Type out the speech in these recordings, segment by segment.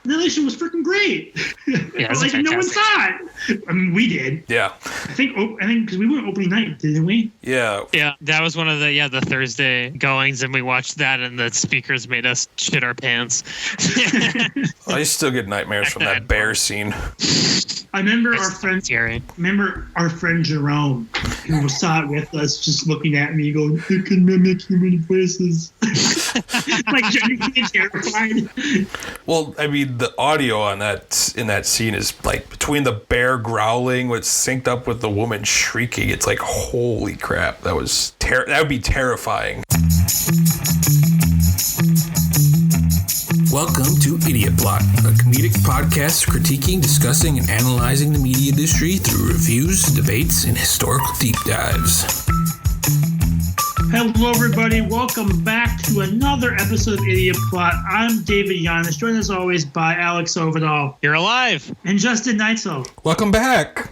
That shit was freaking great. Yeah, like no one saw it. I mean, we did. Yeah. I think because we went opening night, didn't we? Yeah. Yeah, that was one of the Thursday goings, and we watched that, and the speakers made us shit our pants. I still get nightmares from that bear scene. I remember our friend Jerome, who saw it with us, just looking at me, going, "You can mimic human voices." Like genuinely terrified. Well, I mean, the audio in that scene is like between the bear growling, what's synced up with the woman shrieking. It's like, holy crap, that would be terrifying. Welcome to Idiot Plot, a comedic podcast critiquing, discussing, and analyzing the media industry through reviews, debates, and historical deep dives. Hello, everybody. Welcome back to another episode of Idiot Plot. I'm David Yanis, joined as always by Alex Ovidal. You're alive. And Justin Neitzel. Welcome back.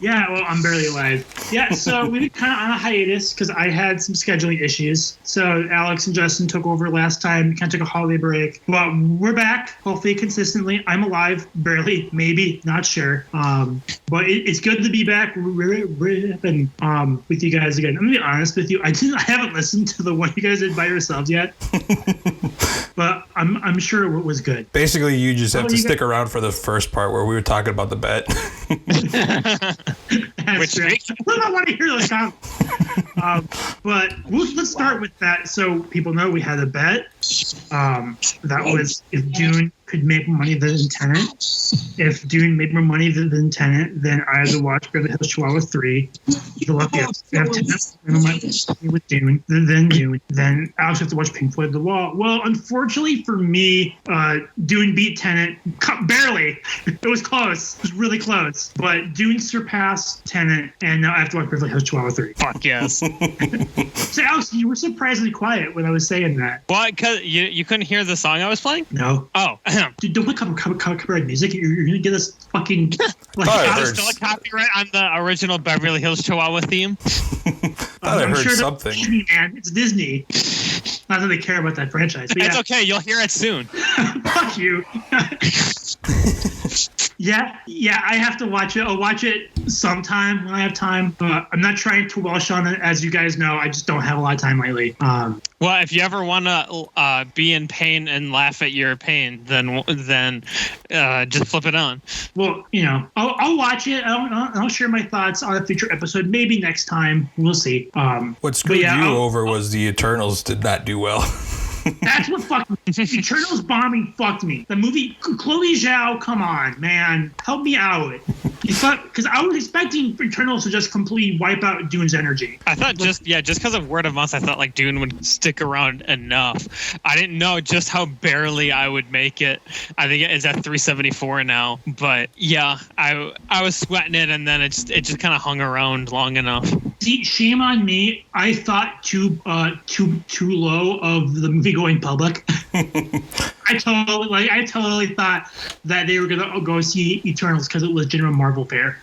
Yeah, well, I'm barely alive. Yeah, so we've been kind of on a hiatus because I had some scheduling issues. So Alex and Justin took over last time, kind of took a holiday break. But we're back, hopefully consistently. I'm alive, barely, maybe, not sure. But it's good to be back with you guys again. I'm going to be honest with you. I haven't listened to the one you guys did by yourselves yet. But I'm sure it was good. Basically, you just have to stick around for the first part where we were talking about the bet. Which I don't want to hear those comments. But let's start with that so people know we had a bet. That was if Dune could make more money than Tenet. If Dune made more money than Tenet, then I had to watch Beverly Hills Chihuahua 3. The lucky have Tenet with Dune, then Dune. Then I also have to watch Pink Floyd The Wall. Well, unfortunately for me, Dune beat Tenet barely. It was close. It was really close. But Dune surpassed Tenet, and now I have to watch Beverly Hills Chihuahua 3. Fuck yes. So Alex, you were surprisingly quiet when I was saying that. What? Because you couldn't hear the song I was playing? No. Oh. Dude, don't put copyright music. You're gonna get us fucking still a copyright on the original Beverly Hills Chihuahua theme. I heard sure something. Disney, man. It's Disney. Not that they care about that franchise. But it's okay. You'll hear it soon. Fuck you. Yeah, I have to watch it. I'll watch it sometime when I have time. I'm not trying to welsh on it. As you guys know, I just don't have a lot of time lately. Well, if you ever want to be in pain and laugh at your pain, then just flip it on. Well, I'll watch it. I'll share my thoughts on a future episode. Maybe next time. We'll see. What screwed you over was the Eternals did not do well. That's what fucked me. Eternals bombing fucked me. The movie, Chloe Zhao, come on, man. Help me out. Because I was expecting Eternals to just completely wipe out Dune's energy. I thought just because of word of mouth, I thought like Dune would stick around enough. I didn't know just how barely I would make it. I think it's at 374 now. But yeah, I was sweating it, and then it just kind of hung around long enough. See, shame on me. I thought too low of the movie going public. I totally thought that they were gonna go see Eternals because it was general Marvel fare.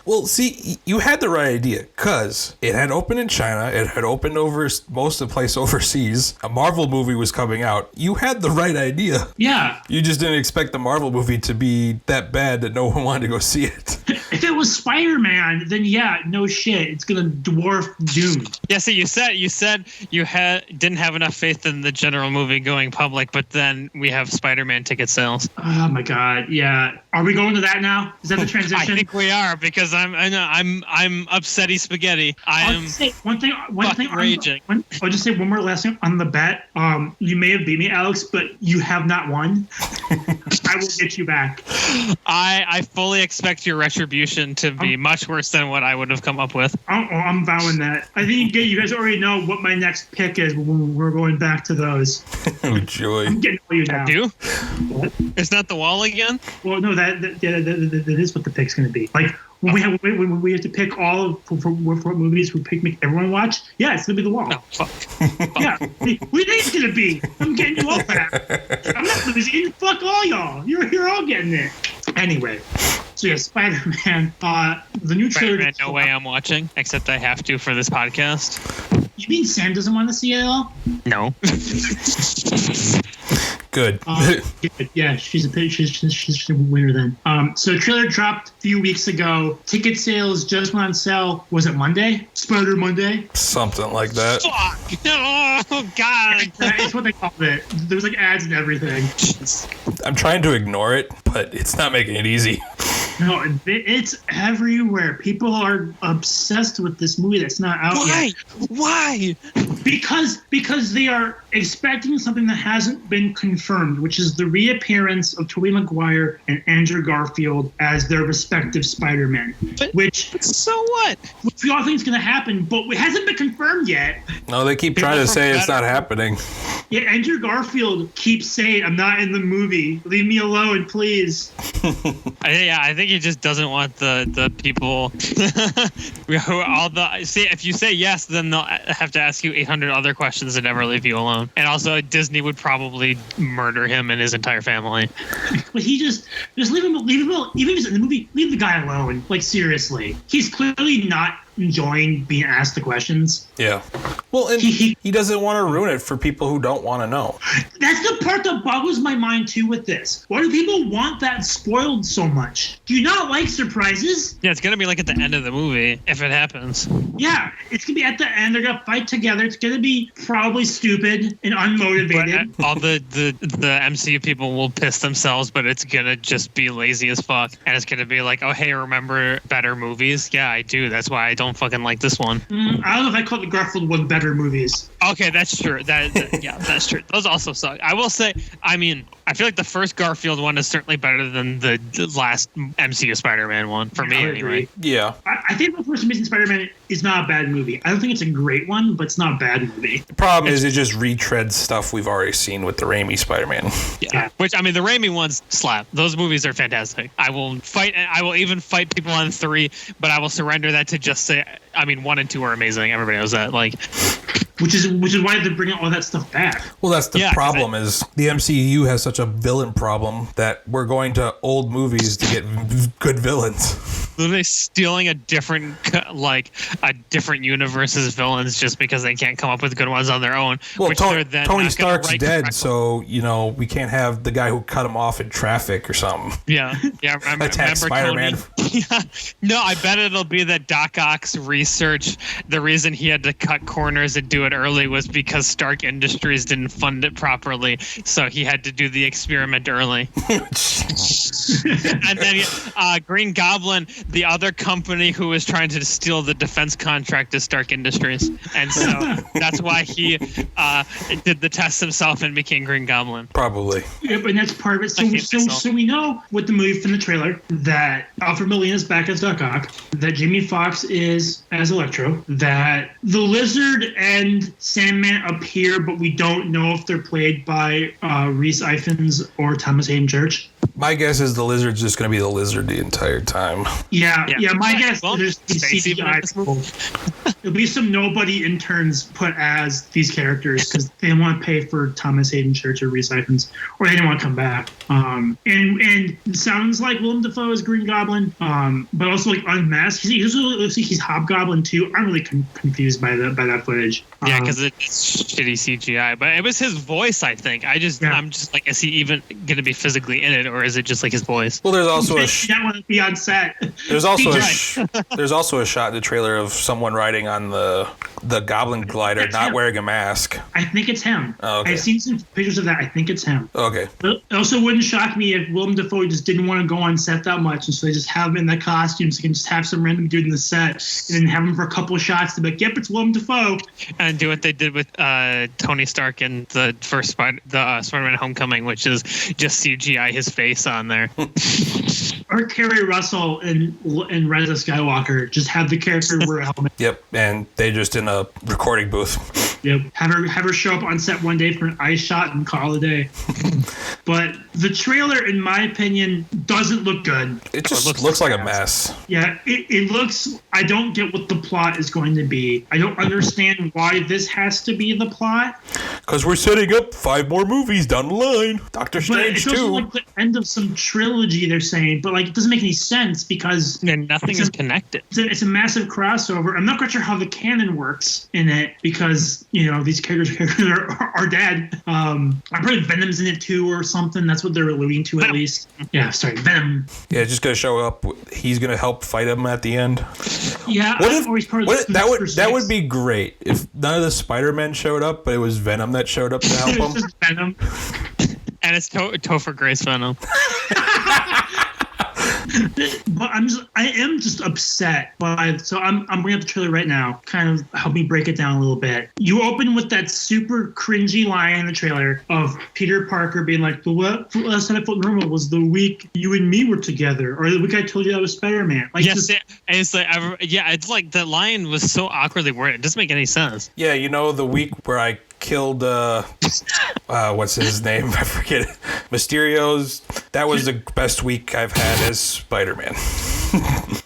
Well, see, you had the right idea because it had opened in China. It had opened over most of the place overseas. A Marvel movie was coming out. You had the right idea. Yeah. You just didn't expect the Marvel movie to be that bad that no one wanted to go see it. If it was Spider-Man, then yeah, no shit, it's gonna dwarf Dune. Yeah, so you said you didn't have enough faith in the general movie going public, but then we have Spider-Man ticket sales. Oh my god, yeah. Are we going to that now? Is that the transition? I think we are because I'm upsetty spaghetti. I'll just say one thing raging. I'll just say one more last thing on the bet. You may have beat me, Alex, but you have not won. I will get you back. I fully expect your retribution to be much worse than what I would have come up with. I'm vowing that. I think you guys already know what my next pick is when we're going back to those. Oh, joy. I'm getting all you now. I do? What? It's not the wall again? Well, no, that is what the pick's going to be. Like, when we have to pick all of for movies we make everyone watch, yeah, it's going to be The Wall. No, fuck. Yeah. What do you think it's going to be? I'm getting you all that. I'm not losing. Fuck all y'all. You're all getting it. Anyway. So yeah, Spider-Man, the new trailer. Spider-Man, no way I'm watching, except I have to for this podcast. You mean Sam doesn't want to see it at all? No. Good. Yeah, she's a winner then. So the trailer dropped a few weeks ago. Ticket sales just went on sale. Was it Monday? Spider Monday? Something like that. Fuck! Oh, God. It's what they called it. There was like ads and everything. I'm trying to ignore it, but it's not making it easy. No, it's everywhere. People are obsessed with this movie that's not out yet. Why? Because they are expecting something that hasn't been confirmed, which is the reappearance of Tobey Maguire and Andrew Garfield as their respective Spider-Man. But so what? Which we all think is going to happen, but it hasn't been confirmed yet. No, they keep trying to say it's not happening. Yeah, Andrew Garfield keeps saying, "I'm not in the movie. Leave me alone, please." I think he just doesn't want the people who all the see. If you say yes, then they'll have to ask you 800 other questions and never leave you alone. And also, Disney would probably murder him and his entire family. But he just leave him. Even if he's in the movie, leave the guy alone. Like seriously, he's clearly not enjoying being asked the questions. Yeah. Well, and he doesn't want to ruin it for people who don't want to know. That's the part that boggles my mind too with this. Why do people want that spoiled so much? Do you not like surprises? Yeah, it's gonna be like at the end of the movie if it happens. Yeah, it's gonna be at the end. They're gonna fight together. It's gonna be probably stupid and unmotivated. But all the MCU people will piss themselves, but it's gonna just be lazy as fuck, and it's gonna be like, oh hey, remember better movies? Yeah, I do. That's why I don't fucking like this one. I don't know if I call the Garfield one better movies. Okay, that's true. Yeah, that's true. Those also suck. I will say, I mean, I feel like the first Garfield one is certainly better than the last MCU Spider-Man one, for me anyway. Yeah. I think the first Amazing Spider-Man is not a bad movie. I don't think it's a great one, but it's not a bad movie. The problem is it just retreads stuff we've already seen with the Raimi Spider-Man. Yeah. Which, I mean, the Raimi ones slap. Those movies are fantastic. I will even fight people on 3, but I will surrender that to just say, I mean, 1 and 2 are amazing. Everybody knows that. Like, which is why they're bringing all that stuff back. Well, that's the problem is the MCU has such a villain problem that we're going to old movies to get good villains. Literally stealing a different universe's villains just because they can't come up with good ones on their own. Well, Tony Stark's dead, so we can't have the guy who cut him off in traffic or something. Yeah. Attack Spider-Man. Yeah. No, I bet it'll be that Doc Ock's research. The reason he had to cut corners and do it early was because Stark Industries didn't fund it properly, so he had to do the experiment early. And then Green Goblin, the other company who was trying to steal the defense contract is Stark Industries, and so that's why he did the test himself and became Green Goblin. Probably. Yeah, but that's part of it. So we know with the movie from the trailer that Alfred Molina's back as Doc Ock, that Jamie Foxx is as Electro, that the Lizard and Sandman appear, but we don't know if they're played by Rhys Ifans or Thomas Hayden Church. My guess is the Lizard's just going to be the Lizard the entire time. Yeah. My guess is CGI. There'll be some nobody interns put as these characters because they didn't want to pay for Thomas Hayden Church or Rhys Ifans, or they didn't want to come back. And it sounds like Willem Dafoe is Green Goblin, but also like unmasked. He also looks like he's Hobgoblin too. I'm really confused by that footage. Yeah, because it's shitty CGI, but it was his voice. I think. I'm just like, is he even going to be physically in it, or is it just like his voice? Well, there's also that want to be on set. There's also a shot in the trailer of someone riding on the Goblin glider, not wearing a mask. I think it's him. Oh, okay. I've seen some pictures of that. I think it's him. Okay. It also wouldn't shock me if Willem Dafoe just didn't want to go on set that much, and so they just have him in the costume, so they can just have some random dude in the set, and then have him for a couple of shots to be like, yep, it's Willem Dafoe. And do what they did with Tony Stark in the first Spider-Man Homecoming, which is just CGI his face on there. Or Kerry Russell and Rise of Skywalker, just have the character wear a helmet. Yep, and they just in a recording booth. Yep, have her show up on set one day for an eye shot and call it a day. But the trailer, in my opinion, doesn't look good. It just looks like a mess. Yeah, it looks... I don't get what the plot is going to be. I don't understand why this has to be the plot. Because we're setting up 5 more movies down the line. Doctor Strange 2. But it's also like the end of some trilogy, they're saying. But, like, it doesn't make any sense because... And nothing is connected. It's a massive crossover. I'm not quite sure how the canon works in it because, you know, these characters are dead. I probably Venom's in it too or something. That's what they're alluding to at least. Yeah, sorry, Venom. Yeah, just gonna show up. He's gonna help fight him at the end. Yeah, that would be great if none of the Spider-Men showed up, but it was Venom that showed up to help him. Just Venom. And it's Topher Grace Venom. But I am just upset so I'm bringing up the trailer right now. Kind of help me break it down a little bit. You open with that super cringy line in the trailer of Peter Parker being like, "The last time I felt normal was the week you and me were together, or the week I told you I was Spider-Man." Like, yes, it's like the line was so awkwardly worded. It doesn't make any sense. Yeah, you know, the week where I killed what's his name? I forget it. Mysterio's. That was the best week I've had as Spider-Man.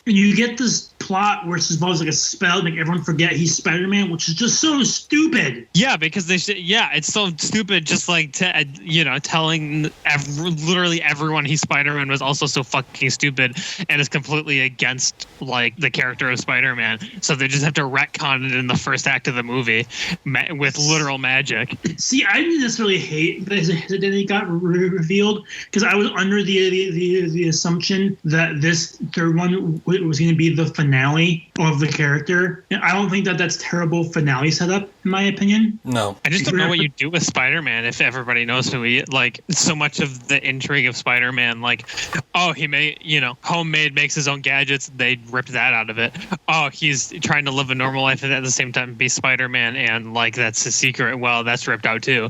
And you get this plot where it's supposed like a spell to make everyone forget he's Spider-Man, which is just so stupid. Yeah, because it's so stupid. Just like telling literally everyone he's Spider-Man was also so fucking stupid and is completely against like the character of Spider-Man. So they just have to retcon it in the first act of the movie with literal magic. See, I didn't necessarily hate that his identity got revealed because I was under the assumption that this third one was going to be the finale of the character. And I don't think that that's terrible finale setup, in my opinion. No. I just don't know what you do with Spider-Man if everybody knows who he is. Like, so much of the intrigue of Spider-Man, like, oh, he made, homemade, makes his own gadgets. They ripped that out of it. Oh, he's trying to live a normal life and at the same time be Spider-Man, and, like, that's his secret. Well, that's ripped out, too.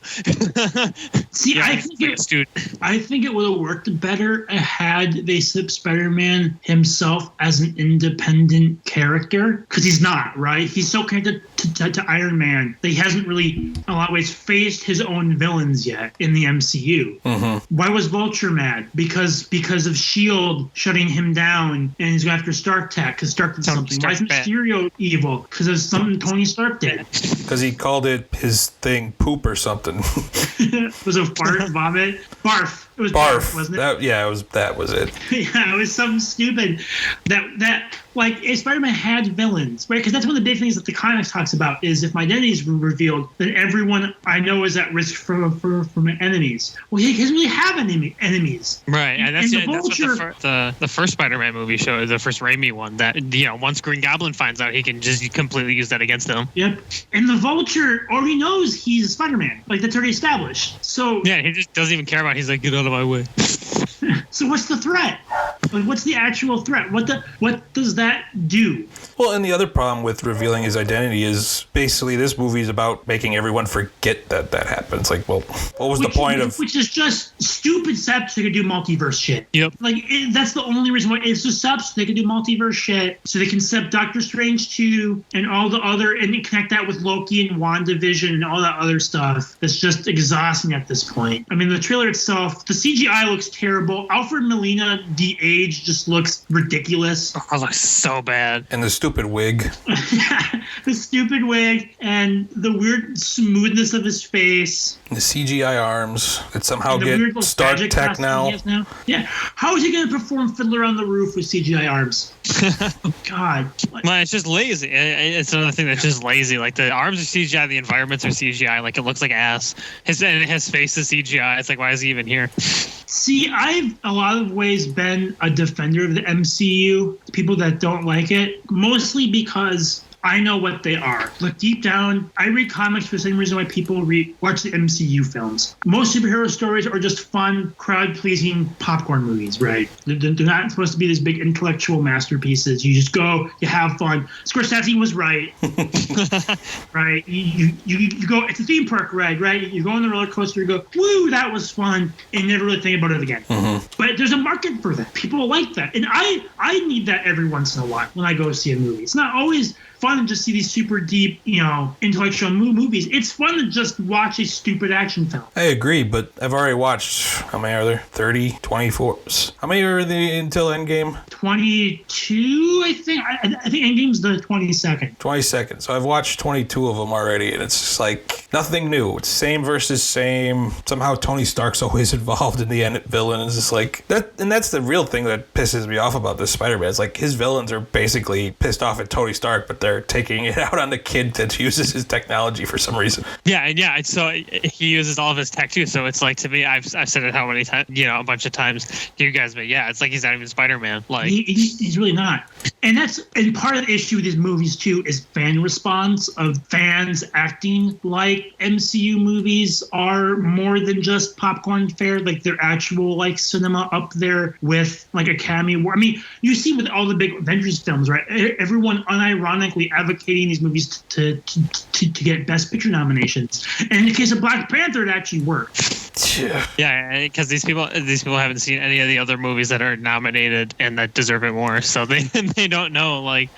See, yeah, I think it would have worked better had they set Spider-Man himself as an independent character, because he's not, right? He's so connected to Iron Man that he hasn't really, in a lot of ways, faced his own villains yet in the MCU. Mm-hmm. Why was Vulture mad? Because of S.H.I.E.L.D. shutting him down, and he's going after Stark Tech because Stark did something. Why is Mysterio evil? Because of something Tony Stark did. Because he called it his thing poop or something. Was it fart, vomit? Barf. It was barf, wasn't it? That was it. Yeah, it was something stupid. That like, Spider-Man had villains, right? Because that's one of the big things that the comics talks about is if my identity is revealed, then everyone I know is at risk from enemies. Well, he doesn't really have any enemies. Right, and that's what the first Spider-Man movie showed, the first Raimi one, that, once Green Goblin finds out, he can just completely use that against him. Yep. And the Vulture already knows he's Spider-Man. Like, that's already established. So yeah, he just doesn't even care about it. He's like, get out of my way. So what's the threat? Like, what's the actual threat? What does that do? Well, and the other problem with revealing his identity is basically this movie is about making everyone forget that happens. Like, well, what was the point of... Which is just stupid steps they could do multiverse shit. Yep. Like, that's the only reason why it's just steps they could do multiverse shit, so they can set Doctor Strange 2 and all the other, and connect that with Loki and WandaVision and all that other stuff. That's just exhausting at this point. I mean, the trailer itself, the CGI looks terrible. Alfred Molina, the age just looks ridiculous. Oh, it looks so bad. And the stupid wig. The stupid wig and the weird smoothness of his face. The CGI arms that somehow get Stark Tech now. Yeah. How is he going to perform Fiddler on the Roof with CGI arms? Oh, God. Well, it's just lazy. It's another thing that's just lazy. Like, the arms are CGI, the environments are CGI. Like, it looks like ass. His face is CGI. It's like, why is he even here? See, I've a lot of ways been a defender of the MCU. People that don't like it, mostly because I know what they are. Look, deep down, I read comics for the same reason why people watch the MCU films. Most superhero stories are just fun, crowd-pleasing popcorn movies, right? They're not supposed to be these big intellectual masterpieces. You just go, you have fun. Scorsese was right. Right? You go, it's a theme park ride, right? You go on the roller coaster, you go, woo, that was fun, and you never really think about it again. Mm-hmm. But there's a market for that. People like that. And I need that every once in a while when I go see a movie. It's not always fun to just see these super deep, intellectual movies. It's fun to just watch a stupid action film. I agree, but I've already watched, how many are there? 30, 24. How many are there until Endgame? 22, I think. I think Endgame's the 22nd. 22nd. So I've watched 22 of them already, and it's just like nothing new. It's same versus same. Somehow Tony Stark's always involved in the end villain. It's just like that, and that's the real thing that pisses me off about this Spider-Man. It's like his villains are basically pissed off at Tony Stark, but they're taking it out on the kid that uses his technology for some reason. Yeah. So he uses all of his tech too. So it's like, to me, I've said it how many times, a bunch of times to you guys, but yeah, it's like he's not even Spider-Man. Like he's really not. And part of the issue with these movies too is fan response of fans acting like MCU movies are more than just popcorn fare, like they're actual like cinema up there with like Academy Award. I mean, you see with all the big Avengers films, right? Everyone unironically advocating these movies to get Best Picture nominations. And in the case of Black Panther, it actually worked. Yeah, because these people haven't seen any of the other movies that are nominated and that deserve it more, so they don't know. Like,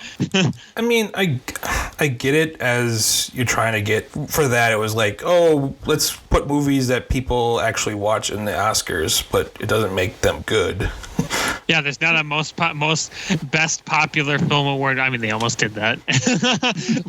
I mean, I get it as you're trying to get for that. It was like, oh, let's put movies that people actually watch in the Oscars, but it doesn't make them good. Yeah, there's not a most best popular film award. I mean, they almost did that,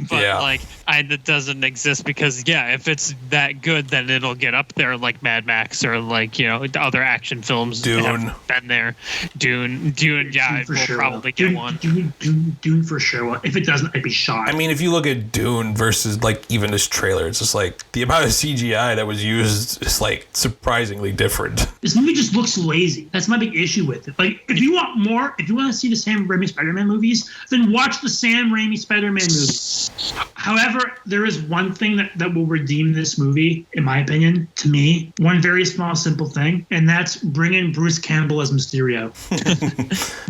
but that doesn't exist because if it's that good, then it'll get up there like Mad Max or like other action films. Dune have been there. Dune. Yeah, it will sure probably get one. Dune for sure. Well, if it doesn't, I'd be shocked. I mean, if you look at Dune versus like even this trailer, it's just like the amount of CGI that was used is like surprisingly different. This movie just looks lazy. That's my big issue with it. Like, if you want to see the Sam Raimi Spider-Man movies, then watch the Sam Raimi Spider-Man movies. However, there is one thing that will redeem this movie, in my opinion, to me. One very small, simple thing, and that's bring in Bruce Campbell as Mysterio.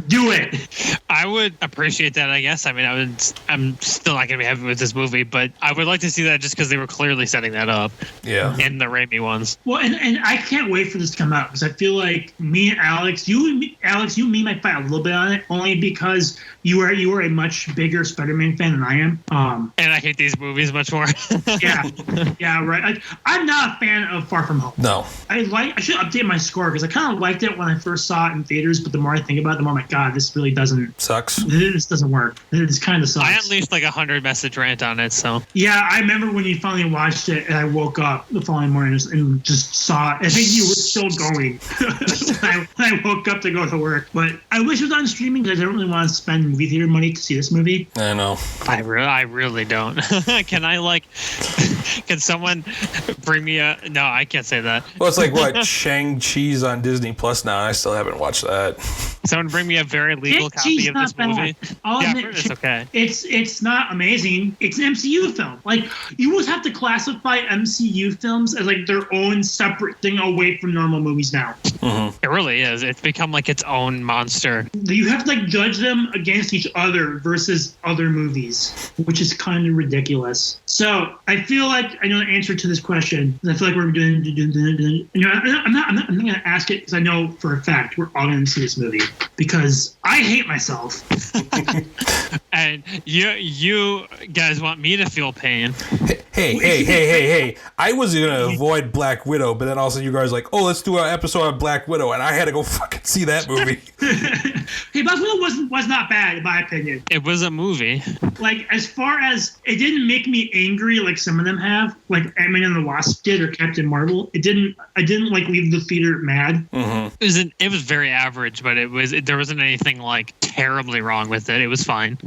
Do it. I would appreciate that, I guess. I mean, I'm still not going to be happy with this movie, but I would like to see that just because they were clearly setting that up. Yeah. In the Raimi ones. Well, and I can't wait for this to come out because I feel like me and Alex, you and me might fight a little bit on it, only because you are a much bigger Spider-Man fan than I am. And I hate these movies much more. yeah, right. Like, I'm not a fan of Far From Home. No. I should update my score because I kind of liked it when I first saw it in theaters, but the more I think about it, the more I'm like, God, this really doesn't sucks. This doesn't work. This kind of sucks. I unleashed like 100 message rant on it, so. Yeah, I remember when you finally watched it, and I woke up the following morning and just saw it. I think you were still going when I woke up to go to work. But I wish it was on streaming because I don't really want to spend movie theater money to see this movie. I know. I really don't. Can someone bring me no, I can't say that. Well, it's like what? Shang-Chi's on Disney Plus now, and I still haven't watched that. Someone bring me a very legal copy of this movie. I'll admit, it's okay. It's not amazing. It's an MCU film. Like, you always have to classify MCU films as like their own separate thing away from normal movies now. Mm-hmm. It really is. It's become like its own monster. You have to like judge them against each other versus other movies, which is kind of ridiculous. So I feel like I know the answer to this question. I feel like we're doing. I'm not going to ask it because I know for a fact we're all going to see this movie because I hate myself. And you guys want me to feel pain. Hey. I was going to avoid Black Widow, but then all of a sudden you guys were like, oh, let's do an episode on Black Widow, and I had to go fucking see that movie. Hey, Black Widow was not bad, in my opinion. It was a movie. Like, as far as it didn't make me angry like some of them have, like Ant-Man and the Wasp did or Captain Marvel. I didn't like leave the theater mad. Mm-hmm. It was very average, but there wasn't anything like terribly wrong with it. It was fine.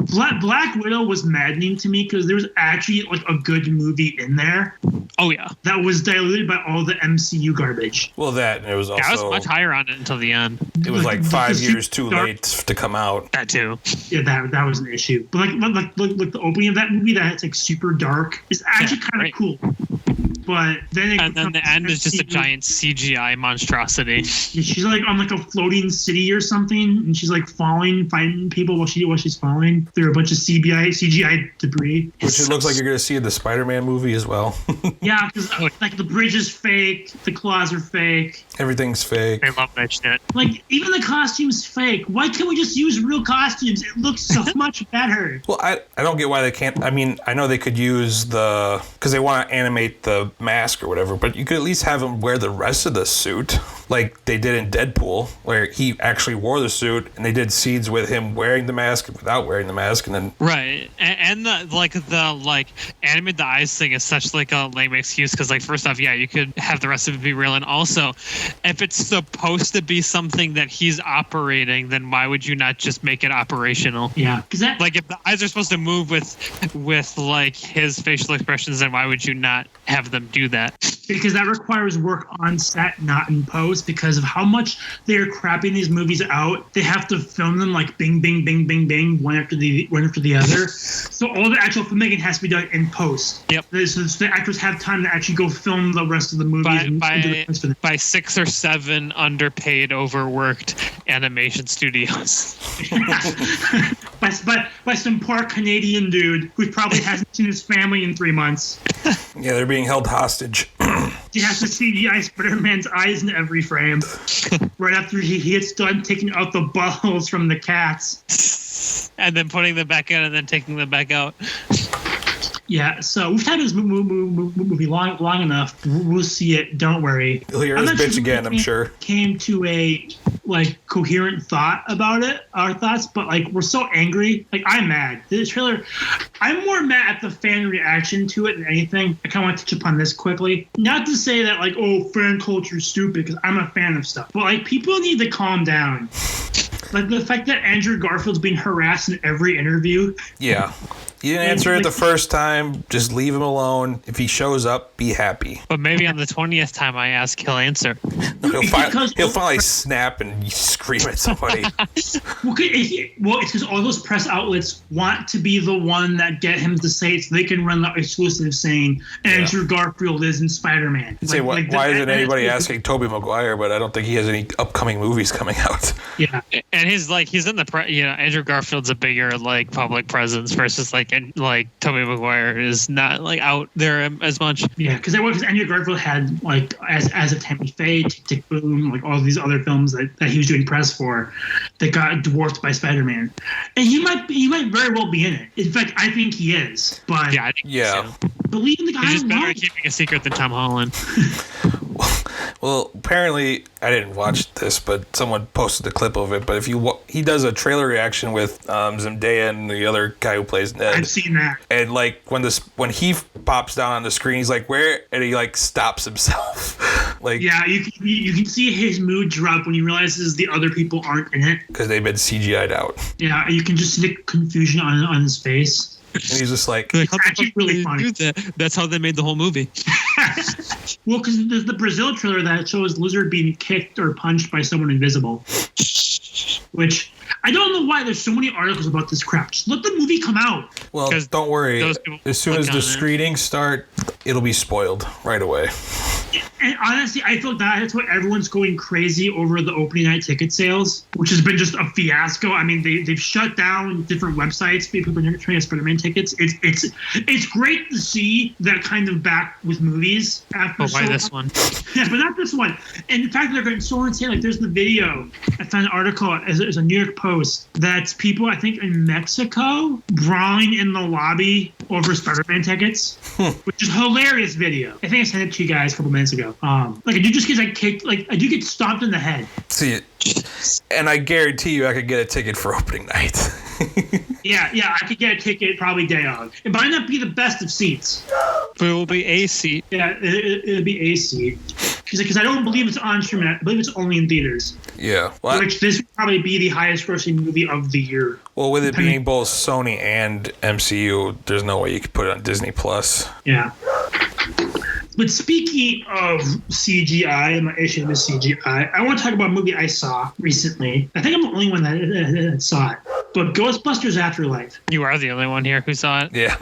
Black Widow was maddening to me because there was actually like a good movie in there. Oh yeah, that was diluted by all the MCU garbage. Well, that and it was also I was much higher on it until the end. It was like 5 years too late to come out. That too. Yeah, that was an issue. But like the opening of that movie that's like super dark is actually kind of cool. but then and then the end is just a giant CGI monstrosity. She's like on like a floating city or something, and she's like falling, fighting people while she's falling through a bunch of CGI debris. Which it looks like you're going to see in the Spider-Man movie as well. Yeah, because like the bridge is fake, the claws are fake. Everything's fake. I love that shit. Like, even the costume's fake. Why can't we just use real costumes? It looks so much better. Well, I don't get why they can't. I mean, I know they could use because they want to animate the mask or whatever, but you could at least have him wear the rest of the suit, like they did in Deadpool, where he actually wore the suit, and they did scenes with him wearing the mask and without wearing the mask, and then right. And the animate the eyes thing is such like a lame excuse, because like first off, yeah, you could have the rest of it be real, and also if it's supposed to be something that he's operating, then why would you not just make it operational? Yeah, because that like if the eyes are supposed to move with like his facial expressions, then why would you not have them do that? Because that requires work on set, not in post, because of how much they're crapping these movies out. They have to film them like bing, bing, bing, bing, bing, one after the other. So all the actual filmmaking has to be done in post. Yep. So the actors have time to actually go film the rest of the movies. By 6 or 7 underpaid, overworked animation studios. by some poor Canadian dude who probably hasn't seen his family in 3 months. yeah, they're being held hostage. He has to CGI Spider-Man's eyes in every frame. Right after he gets done taking out the buttholes from the cats. And then putting them back in and then taking them back out. Yeah, so we've had this movie long enough. We'll see it. Don't worry. You'll hear his bitch again, I'm sure. Came to a coherent thought about it, our thoughts, but we're so angry. I'm mad. This trailer, I'm more mad at the fan reaction to it than anything. I kind of want to touch upon this quickly. Not to say that fan culture is stupid, because I'm a fan of stuff, but people need to calm down. The fact that Andrew Garfield's being harassed in every interview. Yeah. You didn't answer it the first time. Just leave him alone. If he shows up, be happy. But maybe on the 20th time I ask, he'll answer. He'll finally snap and scream at somebody. It's because all those press outlets want to be the one that get him to say it, so they can run the exclusive saying Andrew Garfield is in Spider-Man. Why isn't anybody asking Tobey Maguire? But I don't think he has any upcoming movies coming out. Yeah, and he's in the Andrew Garfield's a bigger public presence versus Tobey Maguire is not out there as much. Yeah, because Andrew Garfield had as a Tammy Faye, Tick Tick Boom, all these other films that he was doing press for that got dwarfed by Spider-Man, and he might very well be in it. In fact, I think he is. But yeah, I think so. Believe in the guy. He's just better at keeping a secret than Tom Holland. Well, apparently, I didn't watch this, but someone posted a clip of it. But he does a trailer reaction with Zendaya and the other guy who plays Ned. I've seen that. And when he pops down on the screen, he's like, "Where?" And he stops himself. Yeah, you can see his mood drop when he realizes the other people aren't in it because they've been CGI'd out. Yeah, you can just see the confusion on his face. And he's just it's actually really funny. That's how they made the whole movie. Well, because there's the Brazil trailer that shows Lizard being kicked or punched by someone invisible. Which, I don't know why there's so many articles about this crap. Just let the movie come out. Well, don't worry. As soon as the screenings start, it'll be spoiled right away. And honestly, I feel that's why everyone's going crazy over the opening night ticket sales, which has been just a fiasco. I mean, they've shut down different websites. People are trying to get Spider-Man tickets. It's great to see that kind of back with movies. Why this one? Yeah, but not this one. And the fact that they're going so insane, there's the video. I found an article as a New York Post that's people, I think, in Mexico brawling in the lobby over Spider-Man tickets, which is a hilarious video. I think I sent it to you guys a couple minutes ago. A dude just gets kicked, a dude gets stomped in the head. See it. And I guarantee you I could get a ticket for opening night. Yeah, I could get a ticket probably day of. It might not be the best of seats. But it will be a seat. Yeah, it'll be a seat. Because I don't believe it's on streaming. I believe it's only in theaters. Yeah. Which this would probably be the highest grossing movie of the year. Well, with it being both Sony and MCU, there's no way you could put it on Disney Plus. Yeah. But speaking of CGI and my issue with CGI, I want to talk about a movie I saw recently. I think I'm the only one that saw it. But Ghostbusters Afterlife. You are the only one here who saw it. Yeah.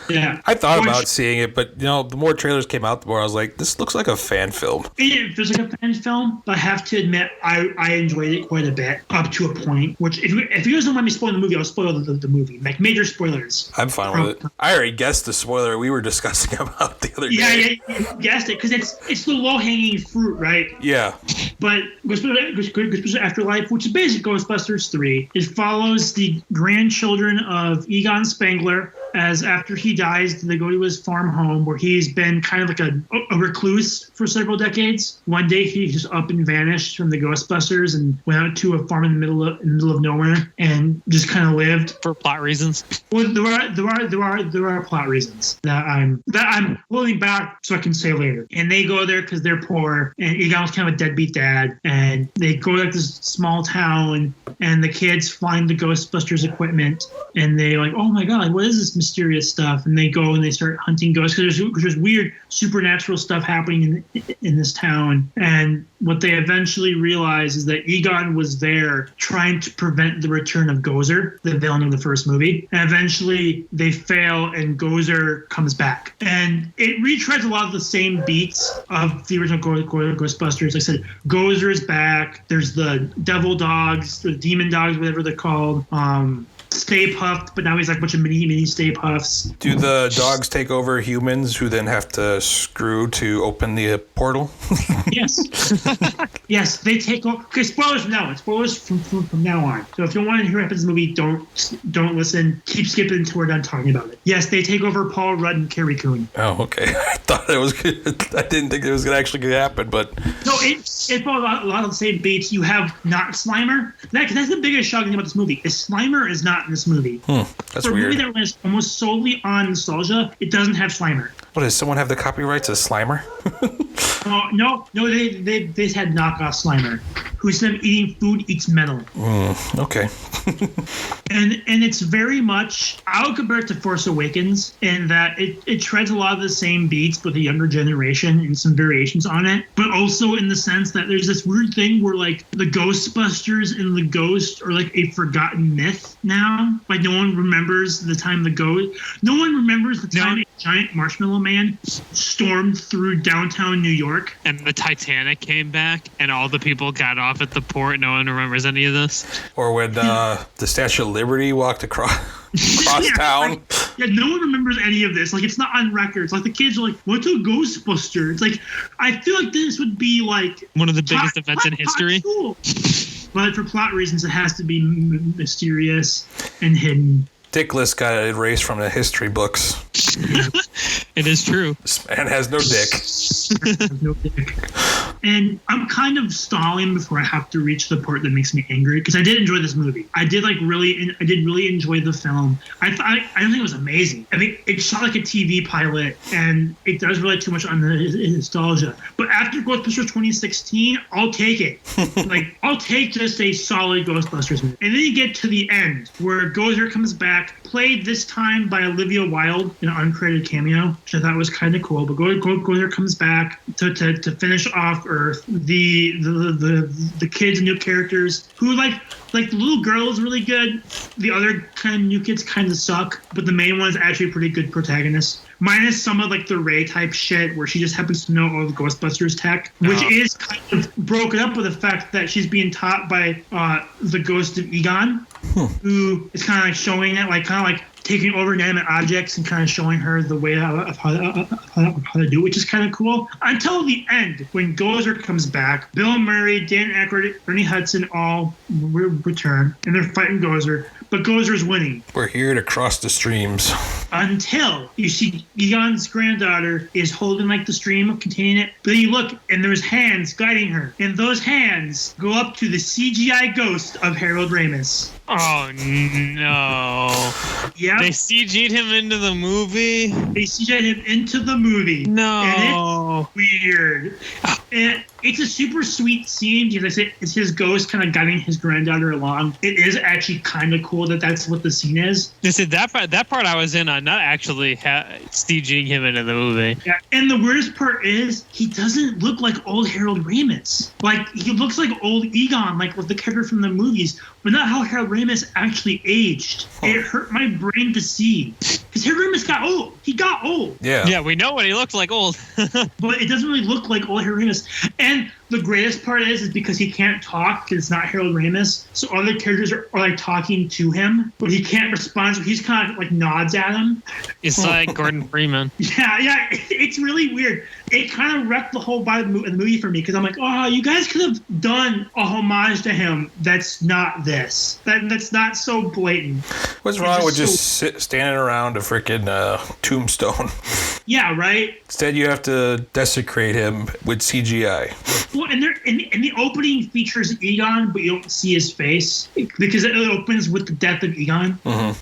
Yeah. I thought about seeing it, but the more trailers came out, the more I was like, this looks like a fan film. It feels like a fan film, but I have to admit, I enjoyed it quite a bit, up to a point. Which, if you guys don't mind me spoiling the movie, I'll spoil the movie. Like, major spoilers. I'm fine with it. I already guessed the spoiler we were discussing about the other day. Yeah, you guessed it, because it's the low-hanging fruit, right? Yeah. But Ghostbusters Afterlife, which is basically Ghostbusters 3, it follows the grandchildren of Egon Spengler, as after he dies, they go to his farm home where he's been kind of like a recluse for several decades. One day he just up and vanished from the Ghostbusters and went out to a farm in the middle of nowhere and just kind of lived for plot reasons. Well, there are plot reasons that I'm holding back so I can say later. And they go there because they're poor, and Egon's kind of a deadbeat dad, and they go to like this small town, and the kids find the Ghostbusters equipment, and they like, oh my god, what is this mysterious stuff? And they go and they start hunting ghosts because there's weird supernatural stuff happening in this town. And what they eventually realize is that Egon was there trying to prevent the return of Gozer, the villain of the first movie. And eventually they fail and Gozer comes back. And it retreads a lot of the same beats of the original Ghostbusters. Like I said, Gozer is back. There's the devil dogs, the demon dogs, whatever they're called. Stay Puffed, but now he's like a bunch of mini Stay Puffs. Do the dogs take over humans who then have to screw to open the portal? Yes. Yes, they take over. Okay, spoilers from now on. Spoilers from now on. So if you want to hear what happens in the movie, don't listen. Keep skipping until we're done talking about it. Yes, they take over Paul Rudd and Carrie Coon. Oh, okay. I thought it was good. I didn't think it was going to happen, but... No, it follows a lot of the same beats. You have not Slimer. That's the biggest shocking thing about this movie. Is Slimer is not in this movie. That's For weird. a movie that was almost solely on nostalgia, it doesn't have Slimer. What, does someone have the copyrights of Slimer? No, they had knockoff Slimer, who instead of eating food eats metal. Okay. and it's very much, I would compare it to Force Awakens in that it treads a lot of the same beats with a younger generation and some variations on it, but also in the sense that there's this weird thing where like the Ghostbusters and the Ghost are like a forgotten myth now. Like no one remembers the time no one remembers the time a giant marshmallow man stormed through downtown New York. And the Titanic came back and all the people got off at the port. No one remembers any of this. Or when the Statue of Liberty walked across town. No one remembers any of this. Like, it's not on records. Like, the kids are like, what's a Ghostbuster? It's like, I feel like this would be like one of the biggest events in history. But for plot reasons, it has to be mysterious and hidden. Dickless got erased from the history books. It is true. This man has no dick. And I'm kind of stalling before I have to reach the part that makes me angry, because I did enjoy this movie. I did really enjoy the film. I don't think it was amazing. I think it shot like a TV pilot, and it does rely too much on the nostalgia. But after Ghostbusters 2016, I'll take it. Like, I'll take just a solid Ghostbusters movie. And then you get to the end, where Gozer comes back, played this time by Olivia Wilde in an uncredited cameo, which I thought was kind of cool. But Gozer comes back to finish off Earth. The kids, new characters who like the little girl is really good. The other kind of new kids kind of suck, but the main one is actually a pretty good protagonist. Minus some of like the Ray type shit where she just happens to know all the Ghostbusters tech, which is kind of broken up with the fact that she's being taught by the ghost of Egon, who is kind of like showing it, like kind of like taking over inanimate objects and kind of showing her the way of how to do it, which is kind of cool. Until the end, when Gozer comes back, Bill Murray, Dan Aykroyd, Ernie Hudson all return, and they're fighting Gozer. But Gozer's winning. We're here to cross the streams. Until you see Egon's granddaughter is holding like the stream containing it. But then you look and there's hands guiding her. And those hands go up to the CGI ghost of Harold Ramis. Oh, no. Yeah. They CG'd him into the movie? They CG'd him into the movie. No. And it's weird. It's a super sweet scene because it's his ghost kind of guiding his granddaughter along. It is actually kind of cool that that's what the scene is. Listen, that part I was in on, not actually CGing him into the movie. Yeah, and the weirdest part is he doesn't look like old Harold Ramis. Like, he looks like old Egon, like with the character from the movies, but not how Harold Ramis actually aged. It hurt my brain to see. Because Harold Ramis got old. He got old. Yeah. Yeah, we know what he looks like old. But it doesn't really look like old Harold Ramis. And the greatest part is because he can't talk because it's not Harold Ramis. So other characters are like talking to him, but he can't respond. So he's kind of like nods at him. It's like Gordon Freeman. Yeah, it's really weird. It kind of wrecked the whole vibe of the movie for me because I'm like, oh, you guys could have done a homage to him that's not this. That's not so blatant. What's wrong with just standing around a freaking tombstone? Yeah, right? Instead, you have to desecrate him with CGI. Well, and the opening features Egon, but you don't see his face because it opens with the death of Egon,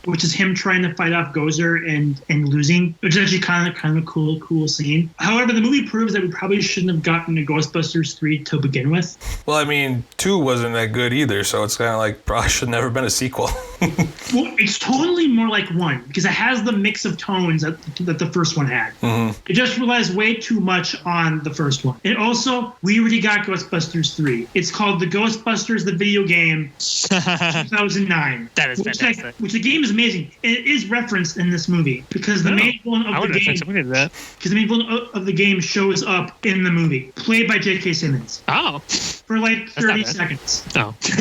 which is him trying to fight off Gozer and losing, which is actually kind of cool scene. However, the movie proves that we probably shouldn't have gotten a Ghostbusters 3 to begin with. Well, I mean, 2 wasn't that good either, so it's kind of like probably should never been a sequel. Well, it's totally more like 1 because it has the mix of tones that the first one had. It just relies way too much on the first one. And also, we already got Ghostbusters 3. It's called The Ghostbusters, the video game, 2009. That is fantastic. Which the game is amazing. And it is referenced in this movie because the main villain of the game. Because the main villain of the game shows up in the movie, played by J.K. Simmons. Oh. For like 30 seconds. Oh. But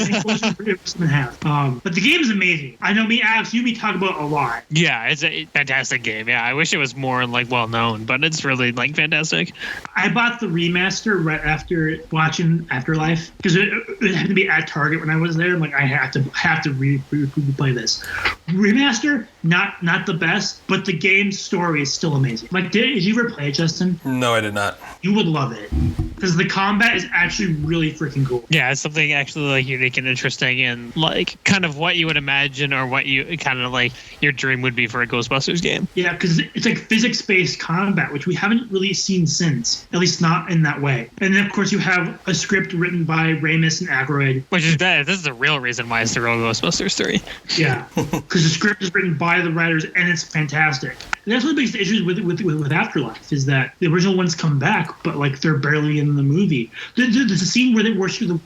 the game is amazing. I know me, Alex, you talk about it a lot. Yeah, it's a fantastic game. Yeah, I wish it was more like well known, but it's really like fantastic. I bought the remaster right after watching Afterlife because it had to be at Target when I was there. I'm like, I have to replay this. Remaster, not the best, but the game story is still amazing. Like, did you ever play it, Justin? No, I did not. You would love it because the combat is actually really freaking cool. Yeah, it's something actually like unique and interesting and like kind of what you would imagine or what you kind of like your dream would be for a Ghostbusters game. Yeah, because it's like physics-based combat, which we haven't really seen since, at least not in that way. And then, of course, you have a script written by Ramis and Aykroyd. Which is bad. This is the real reason why it's the real Ghostbusters 3. Yeah, because the script is written by the writers, and it's fantastic. And that's one of the biggest issues with Afterlife is that the original ones come back, but like they're barely in the movie. There's a scene where the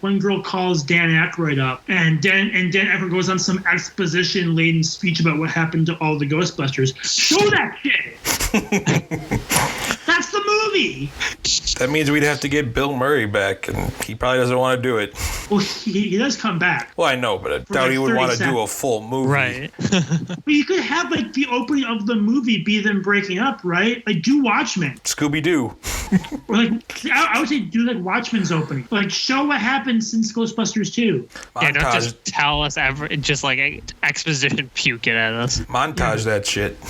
one girl calls Dan Aykroyd up, and Dan Aykroyd goes on some exposition-laden speech about what happened to all the Ghostbusters. Show that shit. That's the movie. That means we'd have to get Bill Murray back, and he probably doesn't want to do it. Well, he does come back. Well, I know, but I doubt like he would 30 want to do seconds. a full movie. Right. But you could have like the opening of the movie be them breaking up, right? Like do Watchmen. Scooby Doo. Or like I would say do like Watchmen's opening. Like show what happened since Ghostbusters 2. Yeah, don't just tell us just like exposition puke it at us. Montage that shit.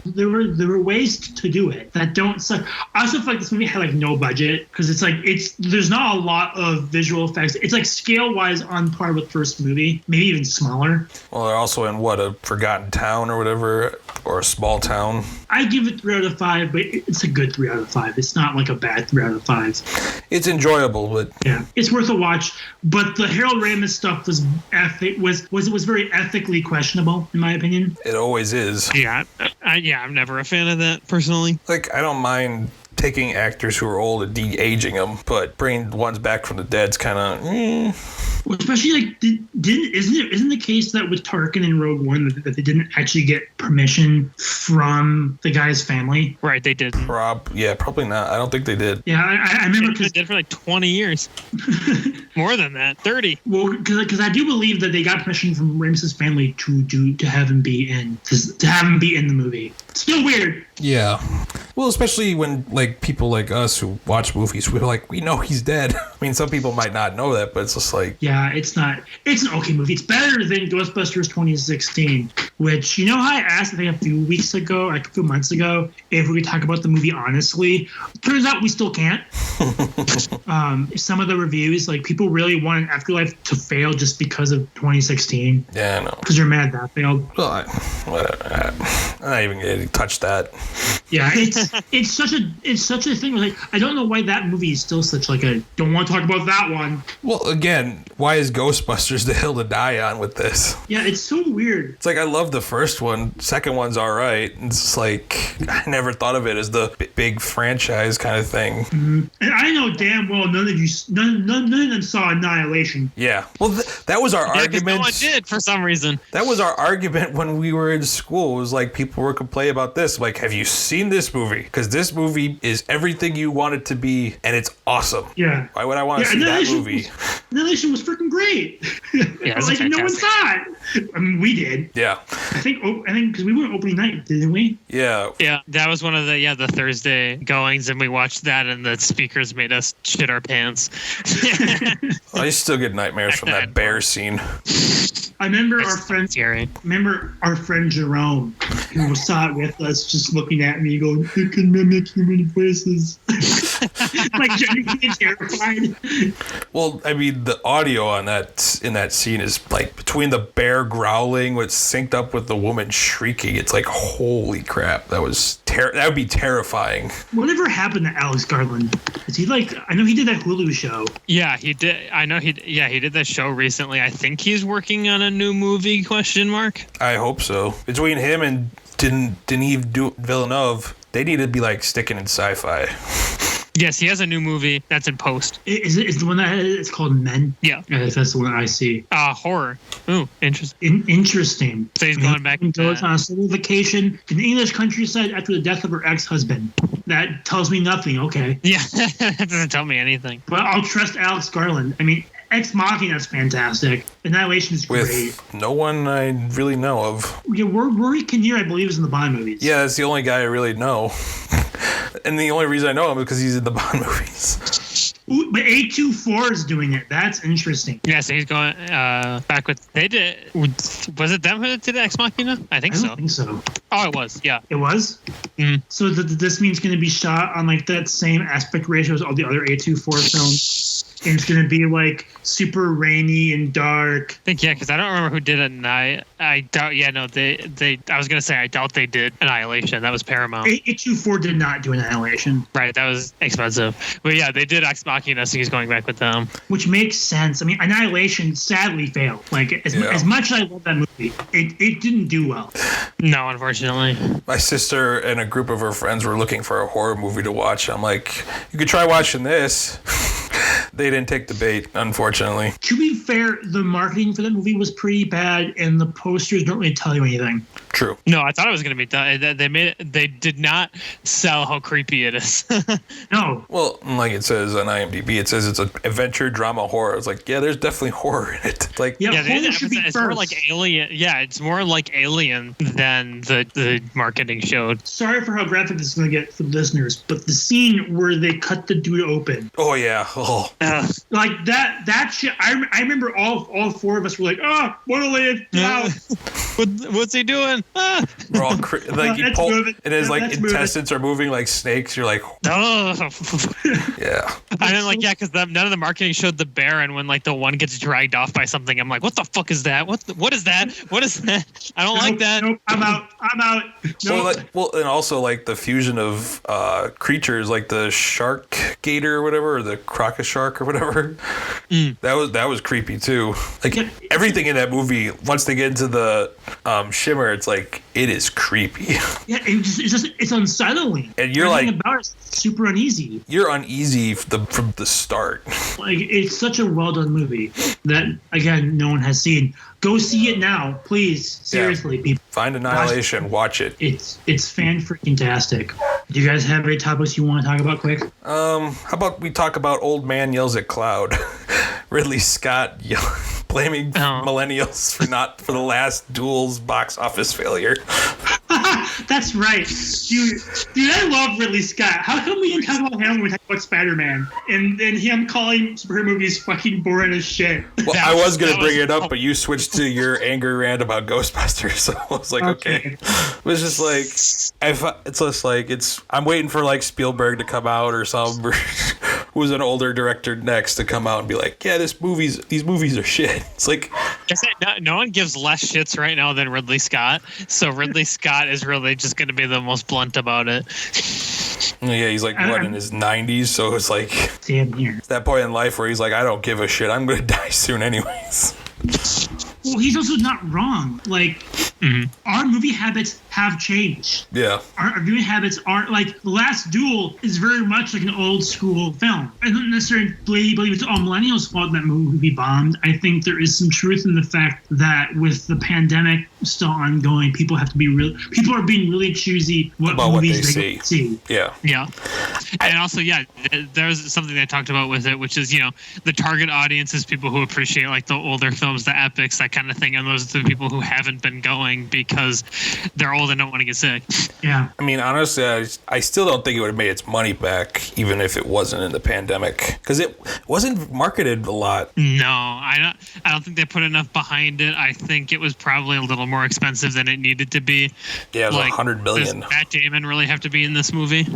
There were ways to do it that don't suck. I also feel like this movie had like no budget because there's not a lot of visual effects. It's like scale wise on par with first movie, maybe even smaller. Well, they're also in a forgotten town or whatever, or a small town. I give it 3 out of 5, but it's a good 3 out of 5. It's not like a bad 3 out of 5. It's enjoyable, but yeah, it's worth a watch. But the Harold Ramis stuff was very ethically questionable, in my opinion. it always is. Yeah, I'm never a fan of that personally. Like, I don't mind taking actors who are old and de-aging them, but bringing ones back from the dead's kind of Well, especially like isn't the case that with Tarkin and Rogue One that they didn't actually get permission from the guy's family? Right, they did. Probably not. I don't think they did. Yeah, I remember They did for like 20 years. More than that, 30. Well, because I do believe that they got permission from Rams's family to have him be in the movie. Still weird. Yeah. Well, especially when like people like us who watch movies, we're like, we know he's dead. I mean, some people might not know that, but it's just like, yeah, it's an okay movie. It's better than Ghostbusters 2016, which, you know how I asked, I think a few months ago, if we could talk about the movie honestly. Turns out we still can't. Some of the reviews, like people really wanted Afterlife to fail just because of 2016. yeah, I know. Because they're mad that failed. Well, I'm not even going to touch that. Yeah, it's such a thing. Like, I don't know why that movie is still such like a don't want to talk about that one. Well, again, why is Ghostbusters the hill to die on with this? Yeah, it's so weird. It's like I love the first one. Second one's all right. It's like I never thought of it as the big franchise kind of thing. Mm-hmm. And I know damn well none of them saw Annihilation. Yeah. Well, that was our argument. No one did for some reason. That was our argument when we were in school. It was like people were complaining about this. Like, have you seen this movie? Because this movie is everything you want it to be, and it's awesome. Yeah. Why would I want to see that movie? Annihilation was freaking great. Yeah, like no one saw it. I mean, we did. Yeah. I think because we went opening night, didn't we? Yeah. Yeah, that was one of the Thursday goings, and we watched that, and the speakers made us shit our pants. I still get nightmares from that bear scene. I remember It's our friend. scary. Remember our friend Jerome, who saw it with us, just looking at me, going, "You can mimic human voices." Like genuinely terrified. Well, I mean, the audio in that scene is like between the bear growling, which synced up with the woman shrieking. It's like, holy crap, that would be terrifying. Whatever happened to Alex Garland? Is he like? I know he did that Hulu show. Yeah, he did. I know he did that show recently. I think he's working on a new movie, question mark. I hope so. Between him and Denis Villeneuve, they need to be like sticking in sci-fi. Yes, he has a new movie that's in post. Is it the one that it's called Men? Yeah. That's the one I see. Horror. Ooh, interesting. Interesting. So he's going back goes to... on a solo vacation in the English countryside after the death of her ex-husband. That tells me nothing. Okay. Yeah, that doesn't tell me anything. But I'll trust Alex Garland. I mean, Ex Machina is fantastic. Annihilation is great. With no one I really know of. Yeah, Rory Kinnear, I believe, is in the Bond movies. Yeah, that's the only guy I really know. And the only reason I know him is because he's in the Bond movies. Ooh, but A24 is doing it. That's interesting. Yeah, so he's going back with... They did... Was it them who did Ex Machina? I think so. I don't think so. Oh, it was. Yeah. It was? Mm. So this means going to be shot on like that same aspect ratio as all the other A24 films. And it's going to be like super rainy and dark. I think, yeah, because I don't remember who did it. And I doubt... Yeah, no, they... I was going to say, I doubt they did Annihilation. That was Paramount. A24 did not do Annihilation. Right, that was expensive. But yeah, they did Ex Machina, so he's going back with them. Which makes sense. I mean, Annihilation sadly failed. Like, as much as I love that movie, it didn't do well. No, unfortunately. My sister and a group of her friends were looking for a horror movie to watch. I'm like, you could try watching this. They didn't take the bait, unfortunately. To be fair, the marketing for that movie was pretty bad, and the posters don't really tell you anything. True. No, I thought it was going to be done. They did not sell how creepy it is. No. Well, like it says on IMDb, it says it's an adventure drama horror. It's like, yeah, there's definitely horror in it. It's like, horror should be it's first. more like Alien. Yeah, it's more like Alien than the marketing showed. Sorry for how graphic this is going to get for the listeners, but the scene where they cut the dude open. oh yeah, oh. Like that shit. I remember all four of us were like, what a lay out. What's he doing? We're all like you pull, moving. and his like That's intestines are moving like snakes. You're like, Oh. yeah. I didn't like, yeah, because none of the marketing showed the bear, and when like the one gets dragged off by something, I'm like, what the fuck is that? What is that? What is that? I don't like that. Nope, I'm out. Nope. Well, and also like the fusion of creatures, like the shark gator or whatever, or the crocodile shark or whatever. That was creepy too. Like everything in that movie, once they get into the shimmer, it's like it is creepy. Yeah, it's unsettling. And you're Everything like, about it's super uneasy. you're uneasy from the start. Like, it's such a well done movie that again no one has seen. Go see it now, please. Seriously, people. Find Annihilation, watch it. It's fan freaking tastic. Do you guys have any topics you want to talk about quick? How about we talk about Old Man Yells at Cloud? Ridley Scott blaming millennials for the last Duel's box office failure. That's right. Dude, I love Ridley Scott. How come we didn't talk about him when we talk about Spider-Man? And him calling superhero movies fucking boring as shit. Well, I was going to bring it up, but you switched to your angry rant about Ghostbusters, so I was like, okay. It was just like, I'm waiting for like Spielberg to come out or some who's an older director next to come out and be like, yeah, these movies are shit. It's like, No one gives less shits right now than Ridley Scott. So Ridley Scott is really just going to be the most blunt about it. Yeah, he's like, in his 90s? So it's like, damn here. It's that point in life where he's like, I don't give a shit. I'm going to die soon anyways. Well, he's also not wrong. Like, our movie habits have changed. Yeah. Our viewing habits aren't like The Last Duel is very much like an old school film. I don't necessarily believe it's all millennials' fault that movie bombed. I think there is some truth in the fact that with the pandemic still ongoing, people are being really choosy about movies what they see. Yeah. Yeah. And also, there's something they talked about with it, which is, the target audience is people who appreciate like the older films, the epics, that kind of thing. And those are the people who haven't been going because they're old and don't want to get sick. Yeah. I mean, honestly, I still don't think it would have made its money back, even if it wasn't in the pandemic, because it wasn't marketed a lot. No, I don't think they put enough behind it. I think it was probably a little more expensive than it needed to be. Yeah, it was $100 million. Does Matt Damon really have to be in this movie?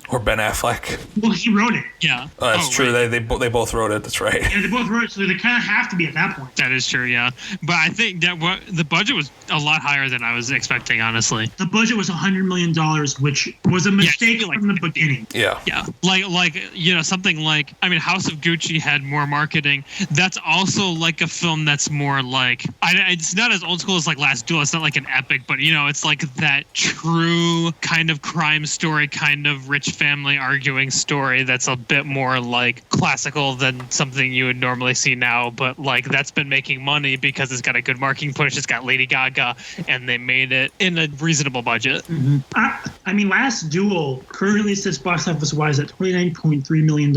Or Ben Affleck. Well, he wrote it. Yeah. Oh, that's true. Right. They both wrote it. That's right. Yeah, they both wrote it, so they kind of have to be at that point. That is true, yeah. But I think that the budget was a lot higher than I was expecting, honestly. The budget was $100 million, which was a mistake from the beginning. Yeah. Yeah. Like something like, House of Gucci had more marketing. That's also like a film that's more like, it's not as old school as like Last Duel. It's not like an epic, but it's like that true kind of crime story, kind of rich family arguing story that's a bit more like classical than something you would normally see now, but like that's been making money because it's got a good marketing push. It's got Lady Gaga, and they made it in a reasonable budget. Mm-hmm. Last Duel currently sits box office wise at $29.3 million,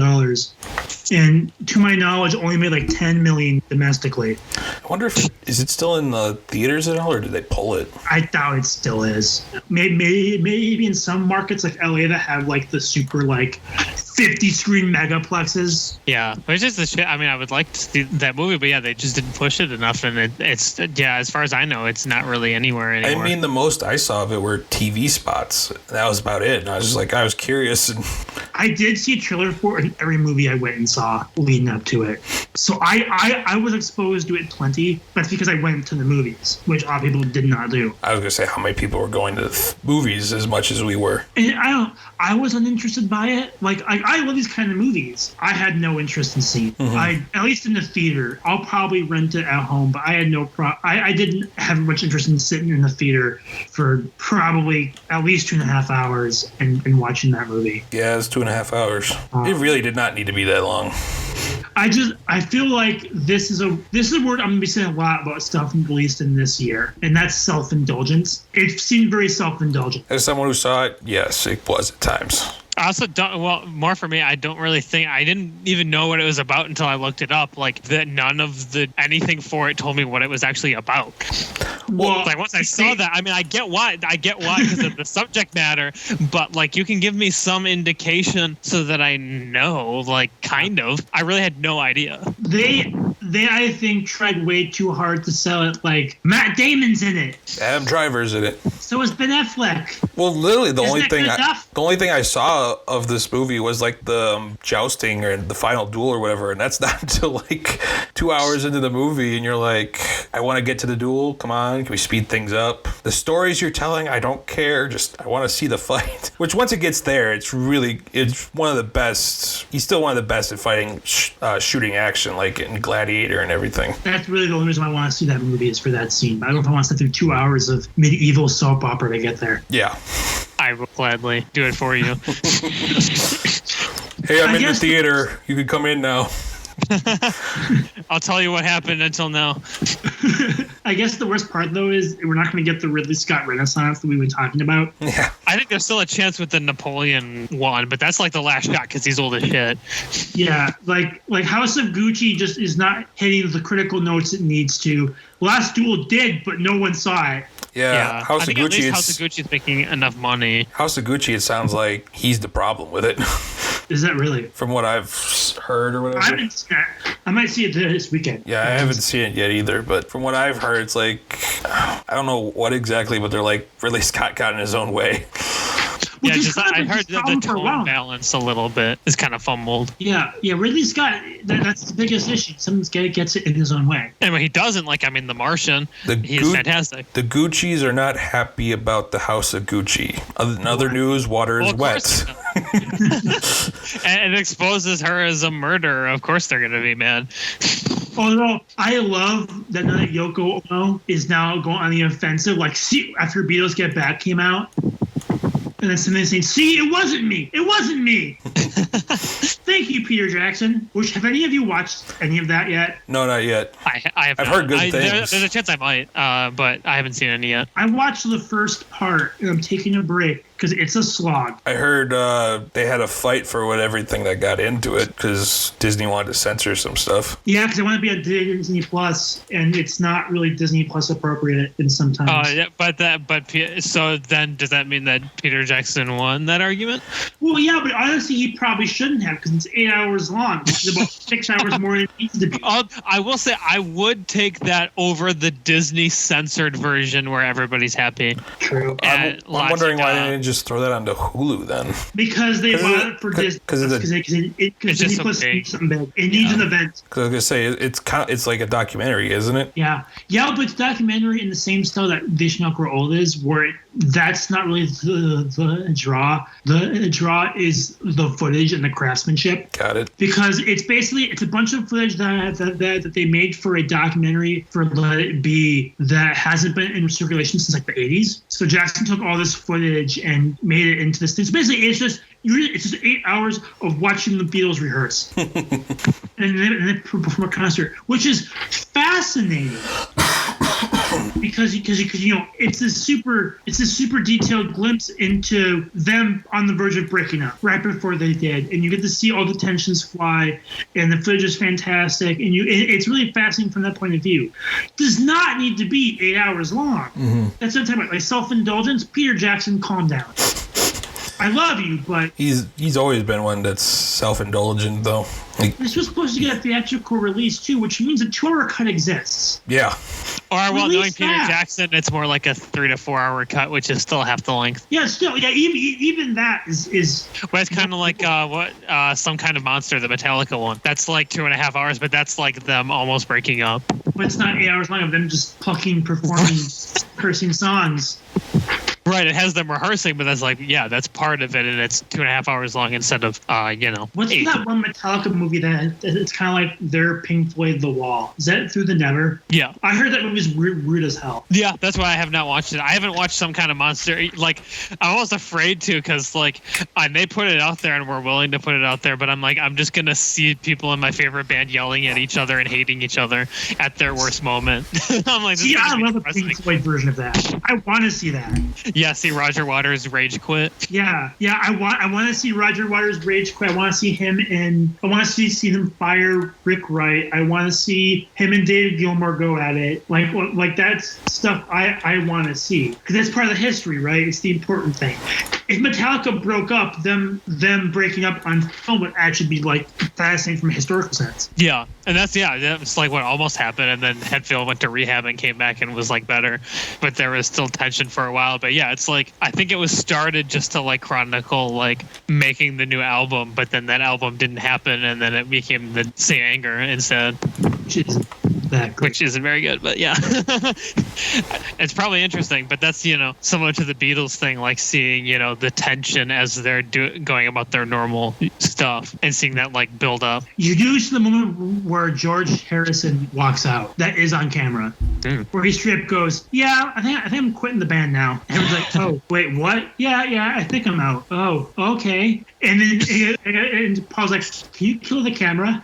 and to my knowledge, only made like $10 million domestically. I wonder is it still in the theaters at all, or did they pull it? I doubt it still is. Maybe in some markets like LA that have like the super like 50 screen megaplexes. Yeah, which is the shit. I would like to see that movie, but they just didn't push it enough, and it's as far as I know, it's not really anywhere anymore. The most I saw of it were TV spots. That was about it. And I was just like, I was curious. And I did see a trailer for it in every movie I went and saw leading up to it. So I was exposed to it plenty. That's because I went to the movies, which a lot of people did not do. I was going to say how many people were going to the movies as much as we were. And I was uninterested by it. Like, I love these kind of movies. I had no interest in seeing. At least in the theater. I'll probably rent it at home, but I had no I didn't have much interest in sitting in the theater for probably at least 2.5 hours and watching that movie. Yeah, it's 2.5 hours. It really did not need to be that long. I feel like this is a word I'm gonna be saying a lot about stuff released in this year, and that's self-indulgence. It seemed very self-indulgent. As someone who saw it, yes, it was at times. I also don't, more for me, I don't really think, I didn't even know what it was about until I looked it up. Like, that none of anything for it told me what it was actually about. Well, like, once I saw that, I get why, because of the subject matter, but, like, you can give me some indication so that I know, like, kind of. I really had no idea. They I think, tried way too hard to sell it like, Matt Damon's in it. Adam Driver's in it. So is Ben Affleck. Well, literally, the only Isn't thing I saw of this movie was like the jousting or the final duel or whatever, and that's not until like 2 hours into the movie, and you're like, I want to get to the duel. Come on, can we speed things up? The stories you're telling, I don't care. Just I want to see the fight. Which once it gets there, it's one of the best. He's still one of the best at fighting, shooting action, like in Gladiator and everything. That's really the only reason I want to see that movie is for that scene. I don't know if I want to sit through 2 hours of medieval soap opera to get there. Yeah. I will gladly do it for you. Hey, I'm in the theater. You can come in now. I'll tell you what happened until now. I guess the worst part, though, is we're not going to get the Ridley Scott Renaissance that we've been talking about. Yeah. I think there's still a chance with the Napoleon one, but that's like the last shot because he's old as shit. Yeah, like House of Gucci just is not hitting the critical notes it needs to. Last Duel did, but no one saw it. Yeah, House of Gucci is making enough money. House of Gucci, it sounds like he's the problem with it. Is that really? From what I've heard or whatever. I might see it this weekend. Yeah, I haven't seen it yet either, but from what I've heard, it's like, I don't know what exactly, but they're like, Ridley Scott got in his own way. Which Yeah, is just kind I of a heard that the problem for a tone while. balance a little bit is kind of fumbled. Yeah, Ridley Scott, that's the biggest issue. Sometimes gets it in his own way. And when he doesn't, like, I mean, The Martian, he's fantastic. The Gucci's are not happy about the House of Gucci. In other news, water is Well, of wet. course. And it exposes her as a murderer. Of course they're going to be mad. Although I love that now that Yoko Ono is now going on the offensive, like, see, after Beatles Get Back came out, and then somebody saying, "See, it wasn't me. It wasn't me." Thank you, Peter Jackson. Have any of you watched any of that yet? No, not yet. I've not. Heard good things. There's a chance I might, but I haven't seen any yet. I watched the first part, and I'm taking a break because it's a slog. I heard they had a fight for everything that got into it because Disney wanted to censor some stuff. Yeah, because I want to be on Disney Plus, and it's not really Disney Plus appropriate in sometimes. Yeah, so then does that mean that Peter Jackson won that argument? Well, yeah, but honestly, he probably shouldn't have because it's 8 hours long. It's about 6 hours more than it needs to be. I will say I would take that over the Disney censored version where everybody's happy. True. I'm wondering why they didn't just throw that onto Hulu then. Because they bought it for Disney. Because Disney Plus needs something big. It needs an event. Because I was gonna say it's like a documentary, isn't it? Yeah, but it's a documentary in the same style that They Shall Not Grow Old is, where that's not really the draw. The draw is the footage and the craftsmanship. Got it. Because it's a bunch of footage that they made for a documentary for Let It Be that hasn't been in circulation since like the 80s. So Jackson took all this footage and made it into this thing. So basically, it's just 8 hours of watching the Beatles rehearse and then perform a concert, which is fascinating. Because it's a super detailed glimpse into them on the verge of breaking up right before they did, and you get to see all the tensions fly, and the footage is fantastic, and it's really fascinating from that point of view. Does not need to be 8 hours long. Mm-hmm. That's what I'm talking about. Like self-indulgence. Peter Jackson, calm down. I love you, but he's always been one that's self-indulgent, though. Like, this was supposed to get a theatrical release too, which means a 2-hour cut exists. Yeah. Or well, knowing Peter that. Jackson, it's more like a 3 to 4 hour cut, which is still half the length. Yeah, still, even that is. Well, it's kind of like Some Kind of Monster, the Metallica one. That's like 2.5 hours, but that's like them almost breaking up. But it's not 8 hours long of them just performing, cursing songs. Right, it has them rehearsing, but that's that's part of it, and it's 2.5 hours long instead of What's 8. that one Metallica movie that it's kind of like their Pink Floyd The Wall? Is that Through the Never? Yeah. I heard that movie's weird as hell. Yeah, that's why I have not watched it. I haven't watched Some Kind of Monster. Like, I'm almost afraid to, because I may put it out there, and we're willing to put it out there, but I'm just gonna see people in my favorite band yelling at each other and hating each other at their worst moment. I'm like, see, I love a Pink Floyd version of that. I want to see that. Yeah, see Roger Waters rage quit. Yeah. I want to see Roger Waters rage quit. I want to see him see him fire Rick Wright. I want to see him and David Gilmour go at it. Like that's stuff I want to see, because that's part of the history, right? It's the important thing. If Metallica broke up, them breaking up on film would actually be like fascinating from a historical sense. Yeah, and that's like what almost happened, and then Hetfield went to rehab and came back and was like better, but there was still tension for a while. But yeah, it's like I think it was started just to like chronicle like making the new album, but then that album didn't happen, and then it became the Saint Anger instead, which isn't very good. But yeah, it's probably interesting. But that's similar to the Beatles thing, like seeing the tension as they're going about their normal stuff and seeing that like build up. You do see the moment where George Harrison walks out. That is on camera. Where he straight up goes, "Yeah, I think I'm quitting the band now." And everyone's like, "Oh, wait, what? Yeah, I think I'm out." "Oh, okay." And then and Paul's like, "Can you kill the camera?"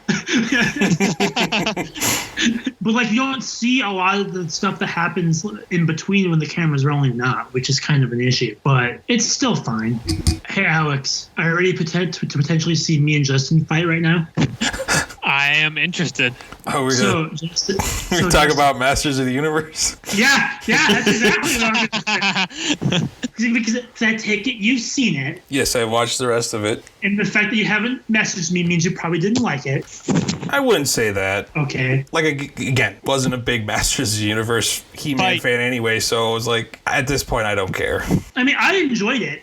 But like you don't see a lot of the stuff that happens in between when the camera's rolling, not, which is kind of an issue. But it's still fine. Hey, Alex, are you ready to potentially see me and Justin fight right now? I am interested. Oh, we're going to talk about Masters of the Universe? Yeah, that's exactly what I'm going to say. Because I take it you've seen it. Yes, I watched the rest of it. And the fact that you haven't messaged me means you probably didn't like it. I wouldn't say that. Okay. Like, again, wasn't a big Masters of the Universe He-Man fan anyway, so I was like, at this point, I don't care. I mean, I enjoyed it.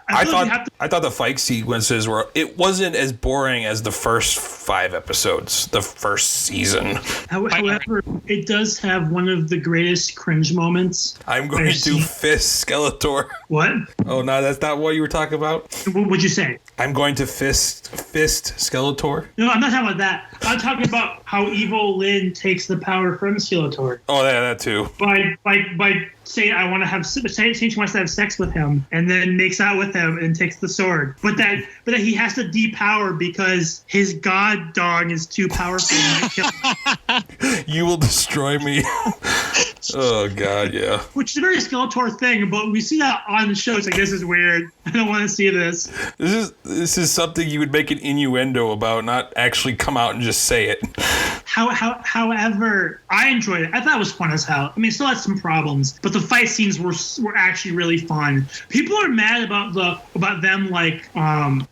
I thought the fight sequences it wasn't as boring as the first 5 episodes, the first season. However, it does have one of the greatest cringe moments. I'm going to fist Skeletor. What? Oh no, that's not what you were talking about. What'd you say? I'm going to fist Skeletor. No, I'm not talking about that. I'm talking about how evil Lynn takes the power from Skeletor. Oh yeah, that too. By saying I want to have saying she wants to have sex with him, and then makes out with him and takes the sword. But that he has to depower because his god dog is too powerful. You will destroy me. Oh god, yeah. Which is a very Skeletor thing, but we see that on the show. It's like, this is weird. I don't want to see this. This is something you would make an innuendo about, not actually come out and just say it. However, I enjoyed it. I thought it was fun as hell. I mean, it still had some problems, but the fight scenes were actually really fun. People are mad about them like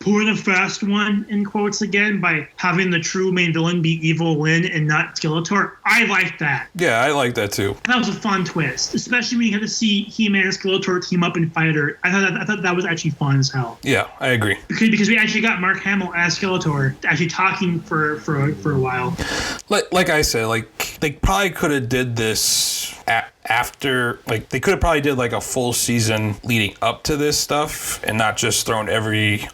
pulling a fast one in quotes again by having the true main villain be Evil Lynn and not Skeletor. I like that. Yeah, I like that too. That was a fun twist, especially when you get to see He-Man and Skeletor team up and fight her. I thought that was actually fun as hell. Yeah, I agree. Because we actually got Mark Hamill as Skeletor actually talking for a while. Like I said, like they probably could have did this after, like they could have probably did like a full season leading up to this stuff and not just thrown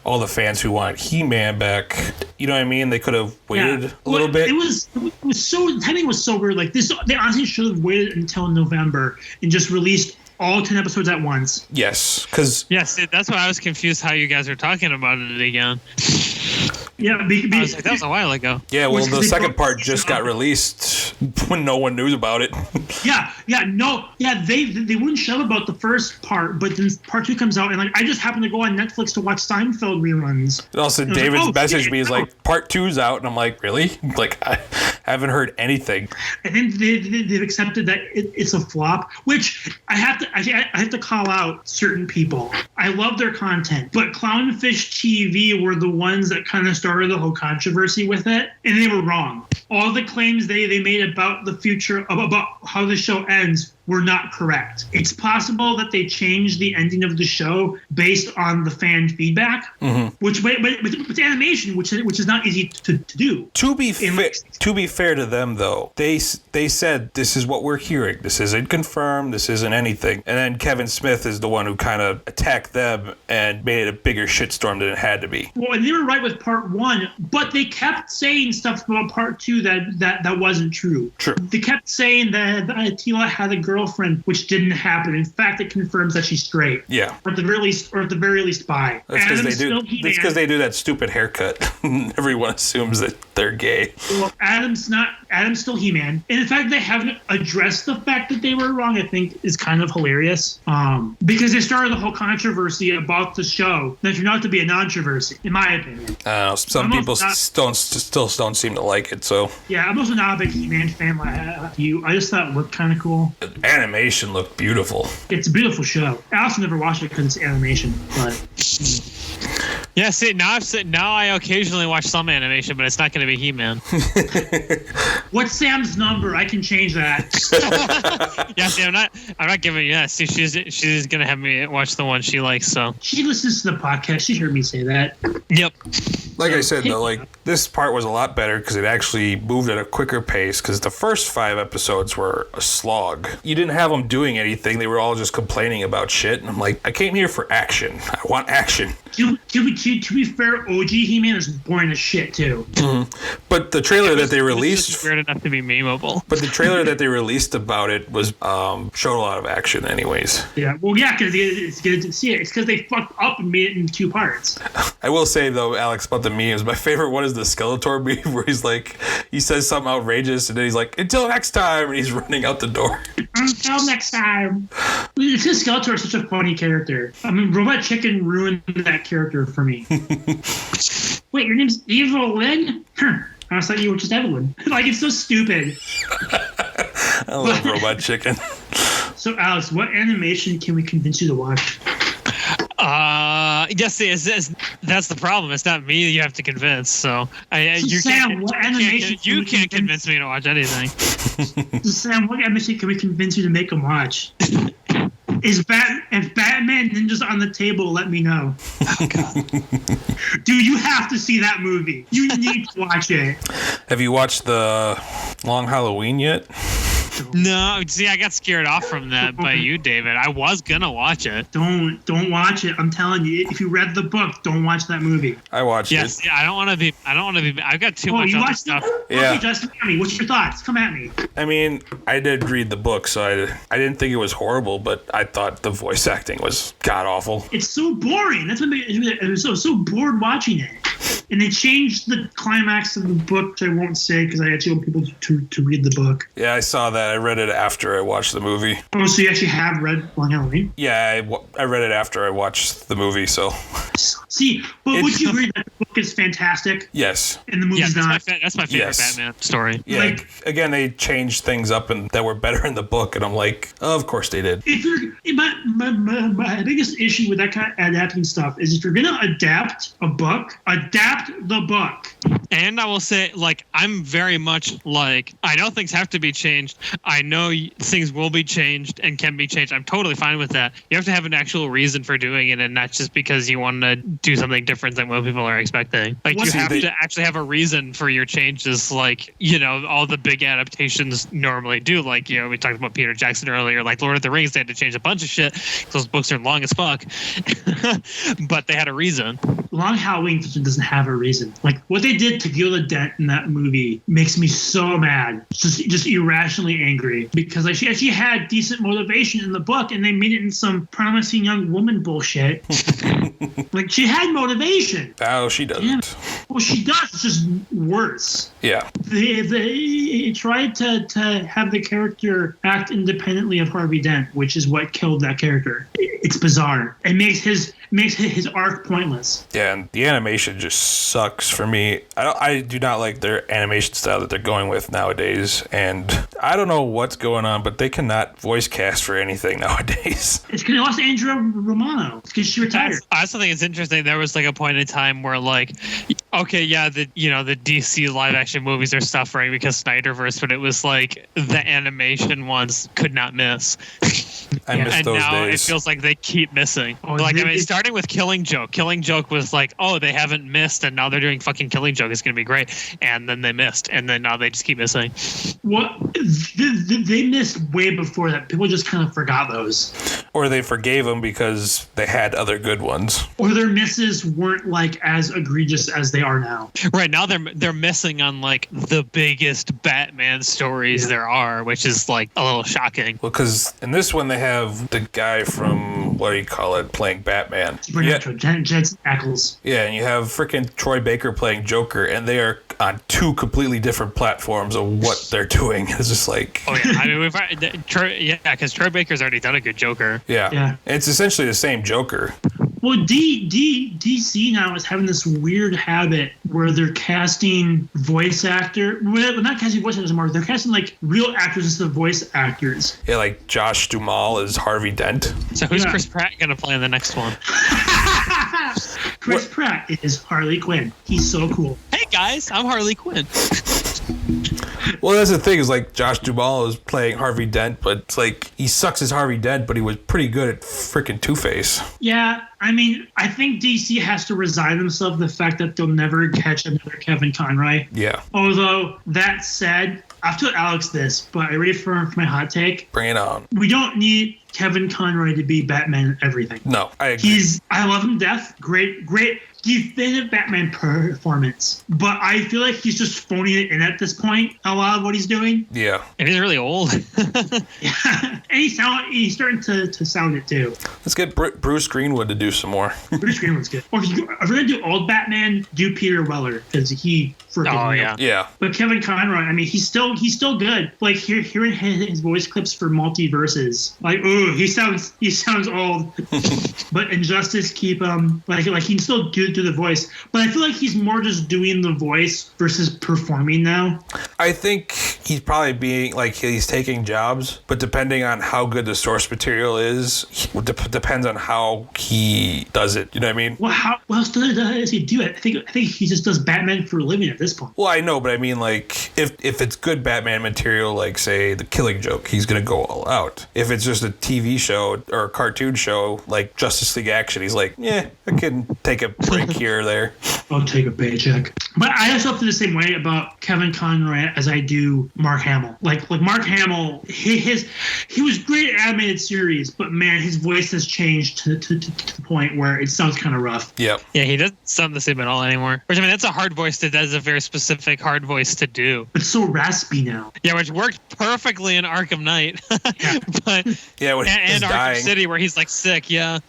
all the fans who want He-Man back. You know what I mean? They could have waited a little bit. It was so, timing was so weird. Like this, they honestly should have waited until November and just released all 10 episodes at once. Yes, because that's why I was confused how you guys are talking about it again. Yeah, I was like, that was a while ago. Yeah, well, the second part just got released when no one knew about it. They wouldn't show about the first part, but then part 2 comes out, and like I just happened to go on Netflix to watch Seinfeld reruns. And also, David's messaged me is like, part 2's out, and I'm like, really? Like, I haven't heard anything. I think they've accepted that it's a flop, which I have to call out certain people. I love their content, but Clownfish TV were the ones that kind of started the whole controversy with it, and they were wrong. All the claims they made about the future, about how the show ends, were not correct. It's possible that they changed the ending of the show based on the fan feedback, which but it's animation, which is not easy to do. To be fair to them, though, they said this is what we're hearing. This isn't confirmed. This isn't anything. And then Kevin Smith is the one who kind of attacked them and made it a bigger shitstorm than it had to be. Well, and they were right with part 1, but they kept saying stuff about part 2 that wasn't true. True. They kept saying that Attila had a girlfriend, which didn't happen. In fact, it confirms that she's straight. Yeah. Or at the very least bi. That's because they do that stupid haircut. Everyone assumes that they're gay. Well, Adam's still He-Man. And in fact, they haven't addressed the fact that they were wrong, I think is kind of hilarious. Because they started the whole controversy about the show that turned out to be a non-controversy, in my opinion. Some people still don't seem to like it, so. Yeah, I'm also not a big He-Man fan like you. I just thought it looked kind of cool. Animation looked beautiful. It's a beautiful show. I also never watched it because it's animation, but. Yeah, see, now I occasionally watch some animation, but it's not going to be He-Man. What's Sam's number? I can change that. Yeah, see, I'm not giving. Yeah, see, she's going to have me watch the one she likes. So she listens to the podcast. She heard me say that. Yep. Like I said, though, like this part was a lot better because it actually moved at a quicker pace. Because the first 5 episodes were a slog. You didn't have them doing anything; they were all just complaining about shit. And I'm like, I came here for action. I want action. To be fair, OG He-Man is boring as shit too. Mm-hmm. But the trailer that they released was weird enough to be memeable. But the trailer that they released about it was showed a lot of action, anyways. Yeah, well, yeah, because it's good to see it. It's because they fucked up and made it in 2 parts. I will say though, Alex, about the memes, my favorite one is the Skeletor meme where he's like, he says something outrageous and then he's like, "Until next time," and he's running out the door. Until next time. Skeletor is such a funny character. I mean, Robot Chicken ruined that character for me. Wait, your name's Evil Lynn? I thought you were just Evelyn. Like, it's so stupid. I love Robot Chicken. So, Alex, what animation can we convince you to watch? Yes, that's the problem. It's not me you have to convince. So, you can't convince me to watch anything. So Sam, what animation can we convince you to make them watch? If Batman Ninjas on the Table, let me know. Oh, God. Dude, you have to see that movie. You need to watch it. Have you watched the Long Halloween yet? No, see, I got scared off from that by you, David. I was gonna watch it. Don't watch it. I'm telling you, if you read the book, don't watch that movie. I watched it. Yes, yeah, I don't want to be. I've got too much other stuff. Yeah. Okay, Justin, what's your thoughts? Come at me. I mean, I did read the book, so I didn't think it was horrible, but I thought the voice acting was god awful. It's so boring. That's what made I was so bored watching it. And they changed the climax of the book, which I won't say because I actually want people to read the book. Yeah, I saw that. I read it after I watched the movie. Oh, so you actually have read Long Halloween? Yeah, I read it after I watched the movie, so. See, but would you agree that the book is fantastic? Yes. And the movie's not? That's my favorite Batman story. Yeah, again, they changed things up and that were better in the book, and I'm like, oh, of course they did. If you're my biggest issue with that kind of adapting stuff is if you're gonna adapt a book, adapt the book. And I will say, like, I'm very much like, I know things have to be changed. I know things will be changed and can be changed. I'm totally fine with that. You have to have an actual reason for doing it, and not just because you want to do something different than what people are expecting. Like, you have to actually have a reason for your changes, like, you know, all the big adaptations normally do. Like, you know, we talked about Peter Jackson earlier. Like, Lord of the Rings, they had to change a bunch of shit. Those books are long as fuck. But they had a reason. Long Halloween doesn't have a reason. Like, what they did to Gila Dent in that movie makes me so mad. Just irrationally angry. Because like, she actually had decent motivation in the book, and they made it in some promising young woman bullshit. Like, she had motivation. Oh, she doesn't. Yeah. Well, she does. It's just worse. Yeah. They tried to have the character act independently of Harvey Dent, which is what killed that character. It's bizarre. It makes his arc pointless. Yeah, and the animation just sucks for me. I do not like their animation style that they're going with nowadays, and I don't know what's going on, but they cannot voice cast for anything nowadays. It's because they lost Andrea Romano. It's because she retired. I also think it's interesting. There was like a point in time where, like, okay, yeah, the DC live action movies are suffering because Snyderverse, but it was like the animation ones could not miss. I miss and those now days. It feels like they keep missing. Oh, like, I mean, starting with Killing Joke. Killing Joke was like, oh, they haven't missed, and now they're doing fucking Killing Joke. It's going to be great. And then they missed, and then now they just keep missing. What? They missed way before that. People just kind of forgot those. Or they forgave them because they had other good ones. Or their misses weren't like as egregious as they are now. Right now, they're missing on like the biggest Batman stories there are, which is like a little shocking. Well, because in this one they have the guy from what do you call it playing Batman. Supernatural, Jensen Ackles. Yeah, and you have freaking Troy Baker playing Joker, and they are on two completely different platforms of what they're doing. It's just like, oh yeah, I mean because Troy Baker's already done a good Joker. Yeah. It's essentially the same Joker. Well, DC now is having this weird habit where they're casting voice actor. Well, not casting voice actors anymore. They're casting like real actors instead of voice actors. Yeah, like Josh Duhamel is Harvey Dent. So who's Chris Pratt gonna play in the next one? Chris Pratt is Harley Quinn. He's so cool. Hey guys, I'm Harley Quinn. Well, that's the thing is like Josh Duhamel is playing Harvey Dent, but it's like he sucks as Harvey Dent, but he was pretty good at freaking Two-Face. Yeah, I mean, I think DC has to resign themselves to the fact that they'll never catch another Kevin Conroy. Yeah. Although, that said, I've told Alex this, but are you ready for my hot take? Bring it on. We don't need Kevin Conroy to be Batman in everything. No, I agree. I love him to death. Great definitive Batman performance. But I feel like he's just phoning it in at this point, a lot of what he's doing. Yeah. And he's really old. Yeah. And he's starting to sound it too. Let's get Bruce Greenwood to do some more. Bruce Greenwood's good. Or if you're going to do old Batman, do Peter Weller, because he freaking Yeah. But Kevin Conroy, I mean, he's still good. Like hearing his voice clips for Multiverses, like, ooh, he sounds old. But Injustice keep him like he can still do the voice. But I feel like he's more just doing the voice versus performing now. I think he's probably being like he's taking jobs, but depending on how good the source material is, depends on how he does it. You know what I mean? Well, how else does he do it? I think he just does Batman for a living at this point. Well, I know, but I mean, like, if it's good Batman material, like, say, The Killing Joke, he's going to go all out. If it's just a TV show or a cartoon show, like Justice League Action, he's like, yeah, I can take a break here or there. I'll take a paycheck. But I also feel the same way about Kevin Conroy as I do Mark Hamill. Like Mark Hamill, he was great at animated series, but man, his voice has changed to the point where it sounds kind of rough. Yep. Yeah, he doesn't sound the same at all anymore. Which, I mean, that's a hard voice that is a very specific hard voice to do. It's so raspy now. Yeah, which worked perfectly in Arkham Knight. Yeah. But Yeah, when he's and Arkham dying. City, where he's like sick. Yeah.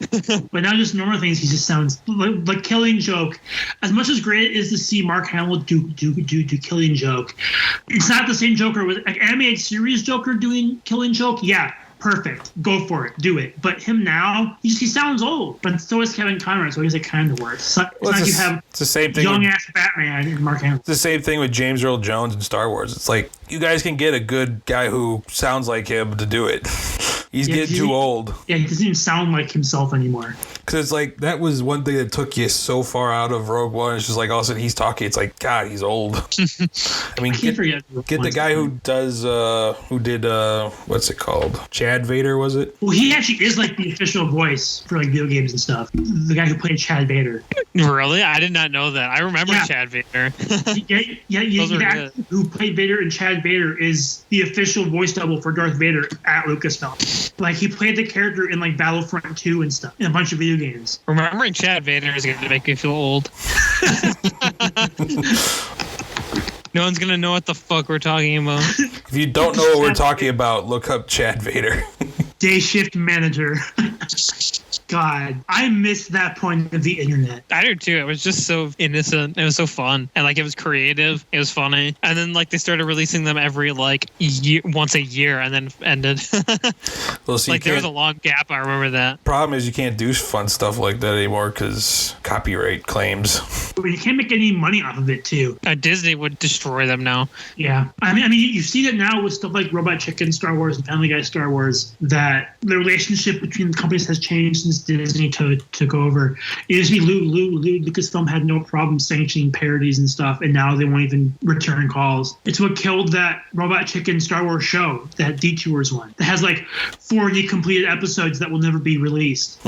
But now just normal things, he just sounds like Killing Joke. As much as great it is to see Mark Hamill do Killing Joke, it's not the same Joker with like animated series Joker doing Killing Joke. Yeah, perfect. Go for it. Do it. But him now, he sounds old. But so is Kevin Conroy, so he's like kind of worse. It's like you have It's the same thing. young ass Batman and Mark Hamill. It's the same thing with James Earl Jones in Star Wars. It's like, you guys can get a good guy who sounds like him to do it. He's getting too old. Yeah, he doesn't even sound like himself anymore. Because it's like, that was one thing that took you so far out of Rogue One. It's just like, all of a sudden he's talking. It's like, God, he's old. I mean, get the guy who did, what's it called? Chad Vader, was it? Well, he actually is like the official voice for like video games and stuff. The guy who played Chad Vader. Really? I did not know that. I remember Chad Vader. The actor who played Vader and Chad Vader is the official voice double for Darth Vader at Lucasfilm. Like, he played the character in like Battlefront 2 and stuff in a bunch of video games. Remembering Chad Vader is going to make me feel old. No one's going to know what the fuck we're talking about. If you don't know what we're talking about, look up Chad Vader. Day shift manager. God, I miss that point of the internet. I do too. It was just so innocent. It was so fun. And like, it was creative. It was funny. And then like, they started releasing them every like once a year and then ended. Well, see, like, there was a long gap. I remember that. Problem is you can't do fun stuff like that anymore because copyright claims. But you can't make any money off of it too. Disney would destroy them now. Yeah. I mean, you see that now with stuff like Robot Chicken, Star Wars, and Family Guy, Star Wars, that the relationship between the companies has changed since Disney took over. It used to be Lucasfilm had no problem sanctioning parodies and stuff, and now they won't even return calls. It's what killed that Robot Chicken Star Wars show, that Detours one, that has like 40 completed episodes that will never be released.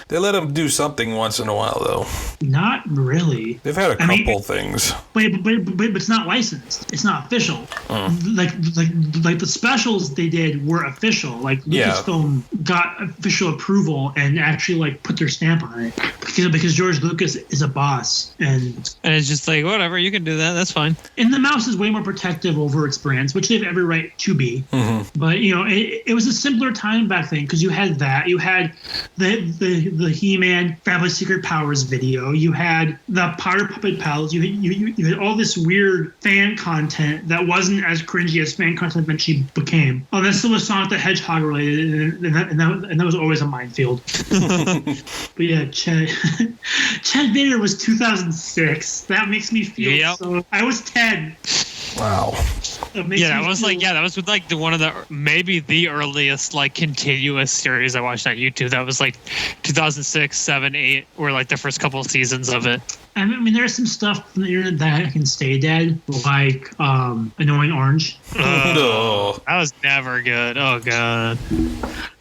They let them do something once in a while, though. Not really. They've had a couple things. But it's not licensed. It's not official. Like the specials they did were official. Like Lucasfilm got official approval and actually like put their stamp on it because George Lucas is a boss, and it's just like, whatever, you can do that. That's fine. And the mouse is way more protective over its brands, which they have every right to be. Mm-hmm. But you know, it was a simpler time back then because you had that. You had the He-Man Family Secret Powers video. You had the Powder Puppet Pals. You had all this weird fan content that wasn't as cringy as fan content eventually became. Oh, that's still a Sonic the Hedgehog related, and that was always a minefield. But yeah, Chad Vader was 2006. That makes me feel so. I was 10. Wow. That was with like one of the maybe the earliest like continuous series I watched on YouTube. That was like 2006, 7, 8 were like the first couple of seasons of it. I mean, there's some stuff from the internet that can stay dead, like Annoying Orange. That was never good. Oh god.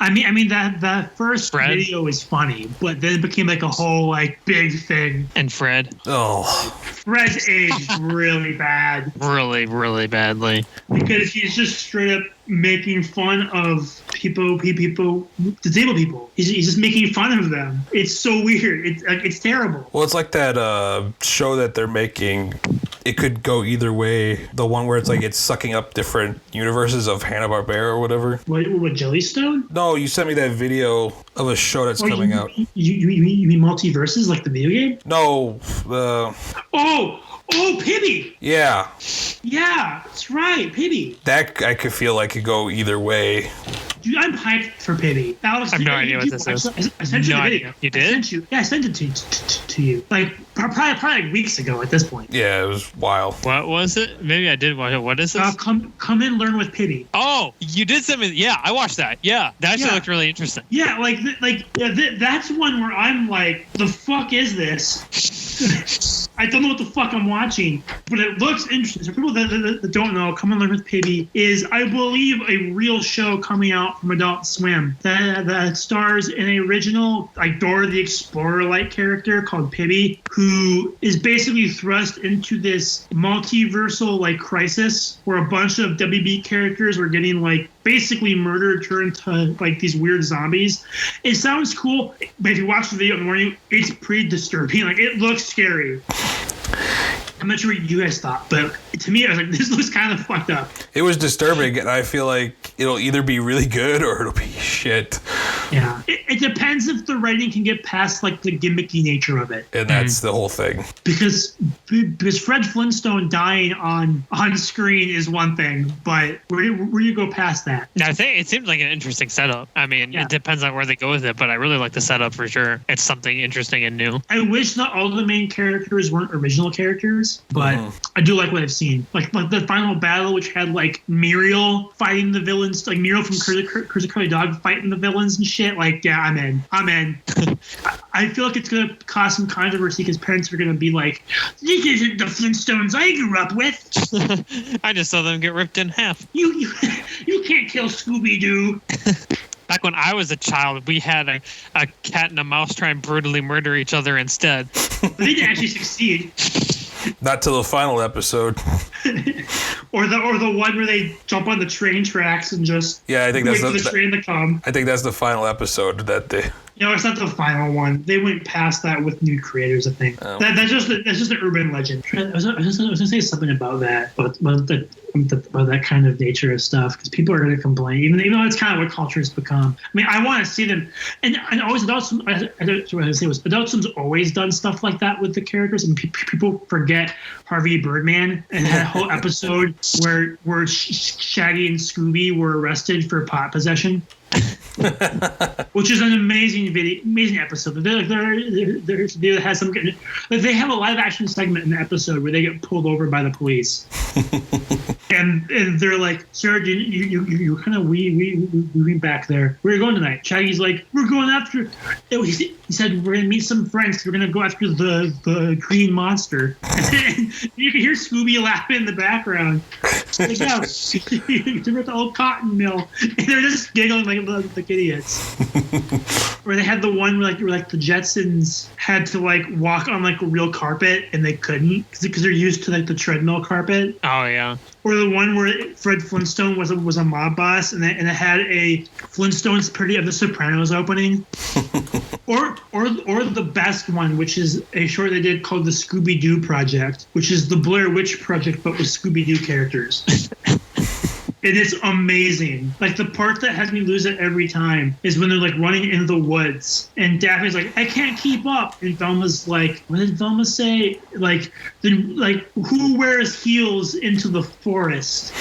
I mean that first video was funny, but then it became like a whole like big thing. And Fred. Oh. Fred's aged really bad. Really, really badly. Because he's just straight up making fun of disabled people. He's just making fun of them. It's so weird. It's terrible. Well, it's like that show that they're making. It could go either way. The one where it's like it's sucking up different universes of Hanna-Barbera or whatever. What Jellystone? No, you sent me that video of a show that's coming out. You mean Multiverses, like the video game? No. Oh, Pibby! Yeah. Yeah, that's right, Pibby. That I could feel like could go either way. Dude, I'm hyped for Pibby. Alex, I have no idea what this is. I sent you the video. You did? I sent it to you. Like Probably like weeks ago at this point. Yeah, it was wild. What was it? Maybe I did watch it. What is this? Come in, learn with Pibby. Oh, you did send me. Yeah, I watched that. Yeah, that actually looked really interesting. Yeah, that's one where I'm like, the fuck is this? I don't know what the fuck I'm watching, but it looks interesting. So people that don't know, Come and Learn with Pibby is, I believe, a real show coming out from Adult Swim that stars an original, like, Dora the Explorer-like character called Pibby, who is basically thrust into this multiversal, like, crisis where a bunch of WB characters were getting, like, basically murdered, turned to, like, these weird zombies. It sounds cool, but if you watch the video in the morning, it's pretty disturbing. Like, it looks scary. I'm not sure what you guys thought, but to me, I was like, this looks kind of fucked up. It was disturbing, and I feel like it'll either be really good or it'll be shit. Yeah. It depends if the writing can get past, like, the gimmicky nature of it. And that's the whole thing. Because Fred Flintstone dying on screen is one thing, but where do you go past that? I think it seems like an interesting setup. I mean, It depends on where they go with it, but I really like the setup for sure. It's something interesting and new. I wish that all the main characters weren't original characters, but I do like what I've seen. Like the final battle, which had, like, Muriel fighting the villains, like Muriel from Curse the Curly Dog fighting the villains and shit. Like, yeah, I'm in. I feel like it's going to cause some controversy because parents are going to be like, this isn't the Flintstones I grew up with. I just saw them get ripped in half. You can't kill Scooby Doo. Back when I was a child, we had a cat and a mouse try and brutally murder each other instead. But they didn't actually succeed. Not till the final episode. or the one where they jump on the train tracks and just I think that's wait for the train to come. I think that's the final episode that they. No, it's not the final one. They went past that with new creators, I think. Oh. That's just an urban legend. I was going to say something about that, about that kind of nature of stuff, because people are going to complain, even though it's kind of what culture has become. I mean, I want to see them, and always Adult Swim's always done stuff like that with the characters, and people forget Harvey Birdman and that whole episode where Shaggy and Scooby were arrested for pot possession. Which is an amazing episode. They has some, like, they have a live action segment in the episode where they get pulled over by the police, and they're like, "Sir, you kind of we back there. Where are you going tonight?" Shaggy's like, "We're going after." He said, "We're gonna meet some friends. We're gonna go after the green monster." And you can hear Scooby laughing in the background. Like, yeah, they're at the old cotton mill, and they're just giggling like idiots. Or they had the one where the Jetsons had to, like, walk on, like, a real carpet, and they couldn't because they're used to, like, the treadmill carpet. Oh yeah. Or the one where Fred Flintstone was a mob boss, and it had a Flintstones parody of The Sopranos opening. or the best one, which is a short they did called the Scooby Doo Project, which is the Blair Witch Project but with Scooby Doo characters. It is amazing. Like, the part that has me lose it every time is when they're, like, running in the woods, and Daphne's like, "I can't keep up," and Velma's like, what did Velma say? Like, who wears heels into the forest?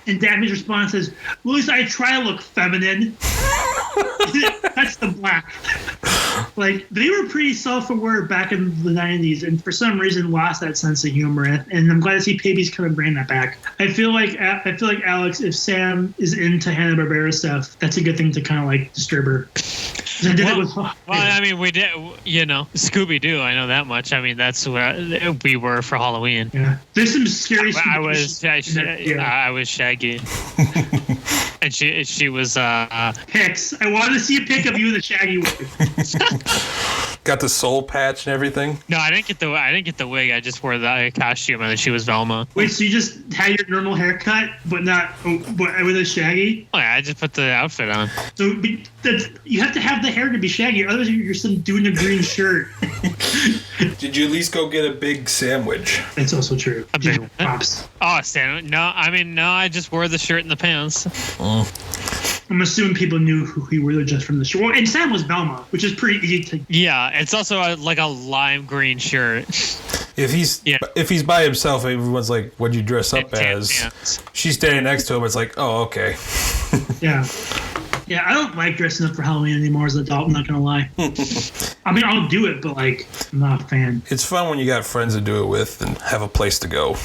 and Daphne's response is, "Well, at least I try to look feminine." That's the black. Like, they were pretty self-aware back in the 90s, and for some reason lost that sense of humor. And I'm glad to see Pibby's kind of bring that back. I feel like Alex, if Sam is into Hanna-Barbera stuff, that's a good thing to kind of, like, disturb her. I mean, we did, Scooby Doo. I know that much. I mean, that's where we were for Halloween. Yeah, there's some scary. I was Shaggy. And she was pics. I wanted to see a pic of you in the Shaggy wig. Got the soul patch and everything. No, I didn't get the wig. I just wore the costume, and then she was Velma. Wait, so you just had your normal haircut, but with a Shaggy? Oh yeah, I just put the outfit on. So you have to have the hair to be Shaggy, otherwise you're some dude in a green shirt. Did you at least go get a big sandwich? That's also true. A big pops. Oh, sandwich? No, I just wore the shirt and the pants. Oh. I'm assuming people knew who you were just from the show. And Sam was Velma, which is pretty easy to. Yeah, it's also like a lime green shirt. If he's by himself, everyone's like, "What'd you dress up as?" She's standing next to him. It's like, "Oh, okay." Yeah. Yeah, I don't like dressing up for Halloween anymore as an adult, I'm not going to lie. I mean, I'll do it, but, like, I'm not a fan. It's fun when you got friends to do it with and have a place to go.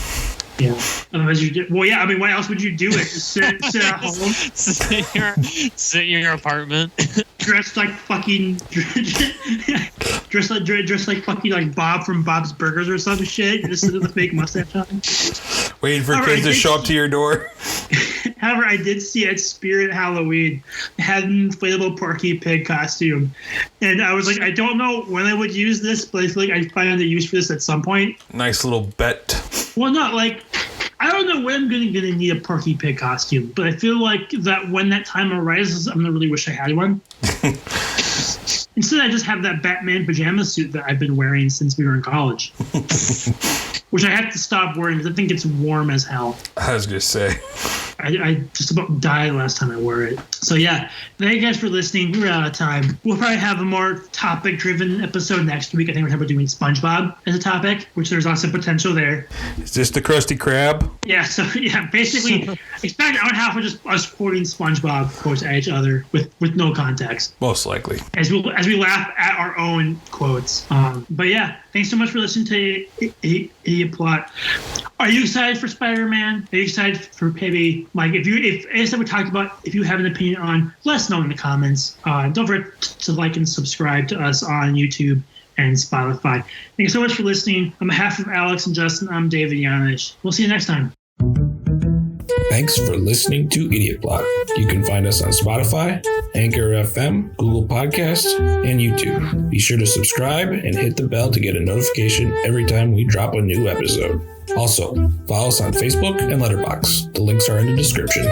Yeah. Otherwise, well, yeah. I mean, why else would you do it? Just sit at home, sit in your apartment, dressed like fucking, dressed like fucking like Bob from Bob's Burgers or some shit. Just sit with a fake mustache on. Waiting for kids to show up to your door. However, I did see at Spirit Halloween had an inflatable Porky Pig costume, and I was like, I don't know when I would use this, but I feel like I'd find a use for this at some point. Nice little bet. Well, not like, I don't know when I'm gonna need a Porky Pig costume, but I feel like that when that time arises, I'm gonna really wish I had one. Instead, I just have that Batman pajama suit that I've been wearing since we were in college, which I have to stop wearing because I think it's warm as hell. I was gonna say. I just about died last time I wore it. So yeah, thank you guys for listening. We're out of time. We'll probably have a more topic-driven episode next week. I think we're talking about doing SpongeBob as a topic, which there's lots of potential there. Is this the Krusty Krab? Yeah, so yeah, basically, expect an hour and a half of just us quoting SpongeBob quotes at each other with no context. Most likely. As we laugh at our own quotes. But yeah, thanks so much for listening to Idiot Plot. Are you excited for Spider-Man? Are you excited for maybe, Mike? If as we talked about, if you have an opinion on, let us know in the comments. Don't forget to like and subscribe to us on YouTube and Spotify. Thank you so much for listening. On behalf of Alex and Justin, I'm David Yanish. We'll see you next time. Thanks for listening to Idiot Plot. You can find us on Spotify, Anchor FM, Google Podcasts, and YouTube. Be sure to subscribe and hit the bell to get a notification every time we drop a new episode. Also, follow us on Facebook and Letterbox. The links are in the description.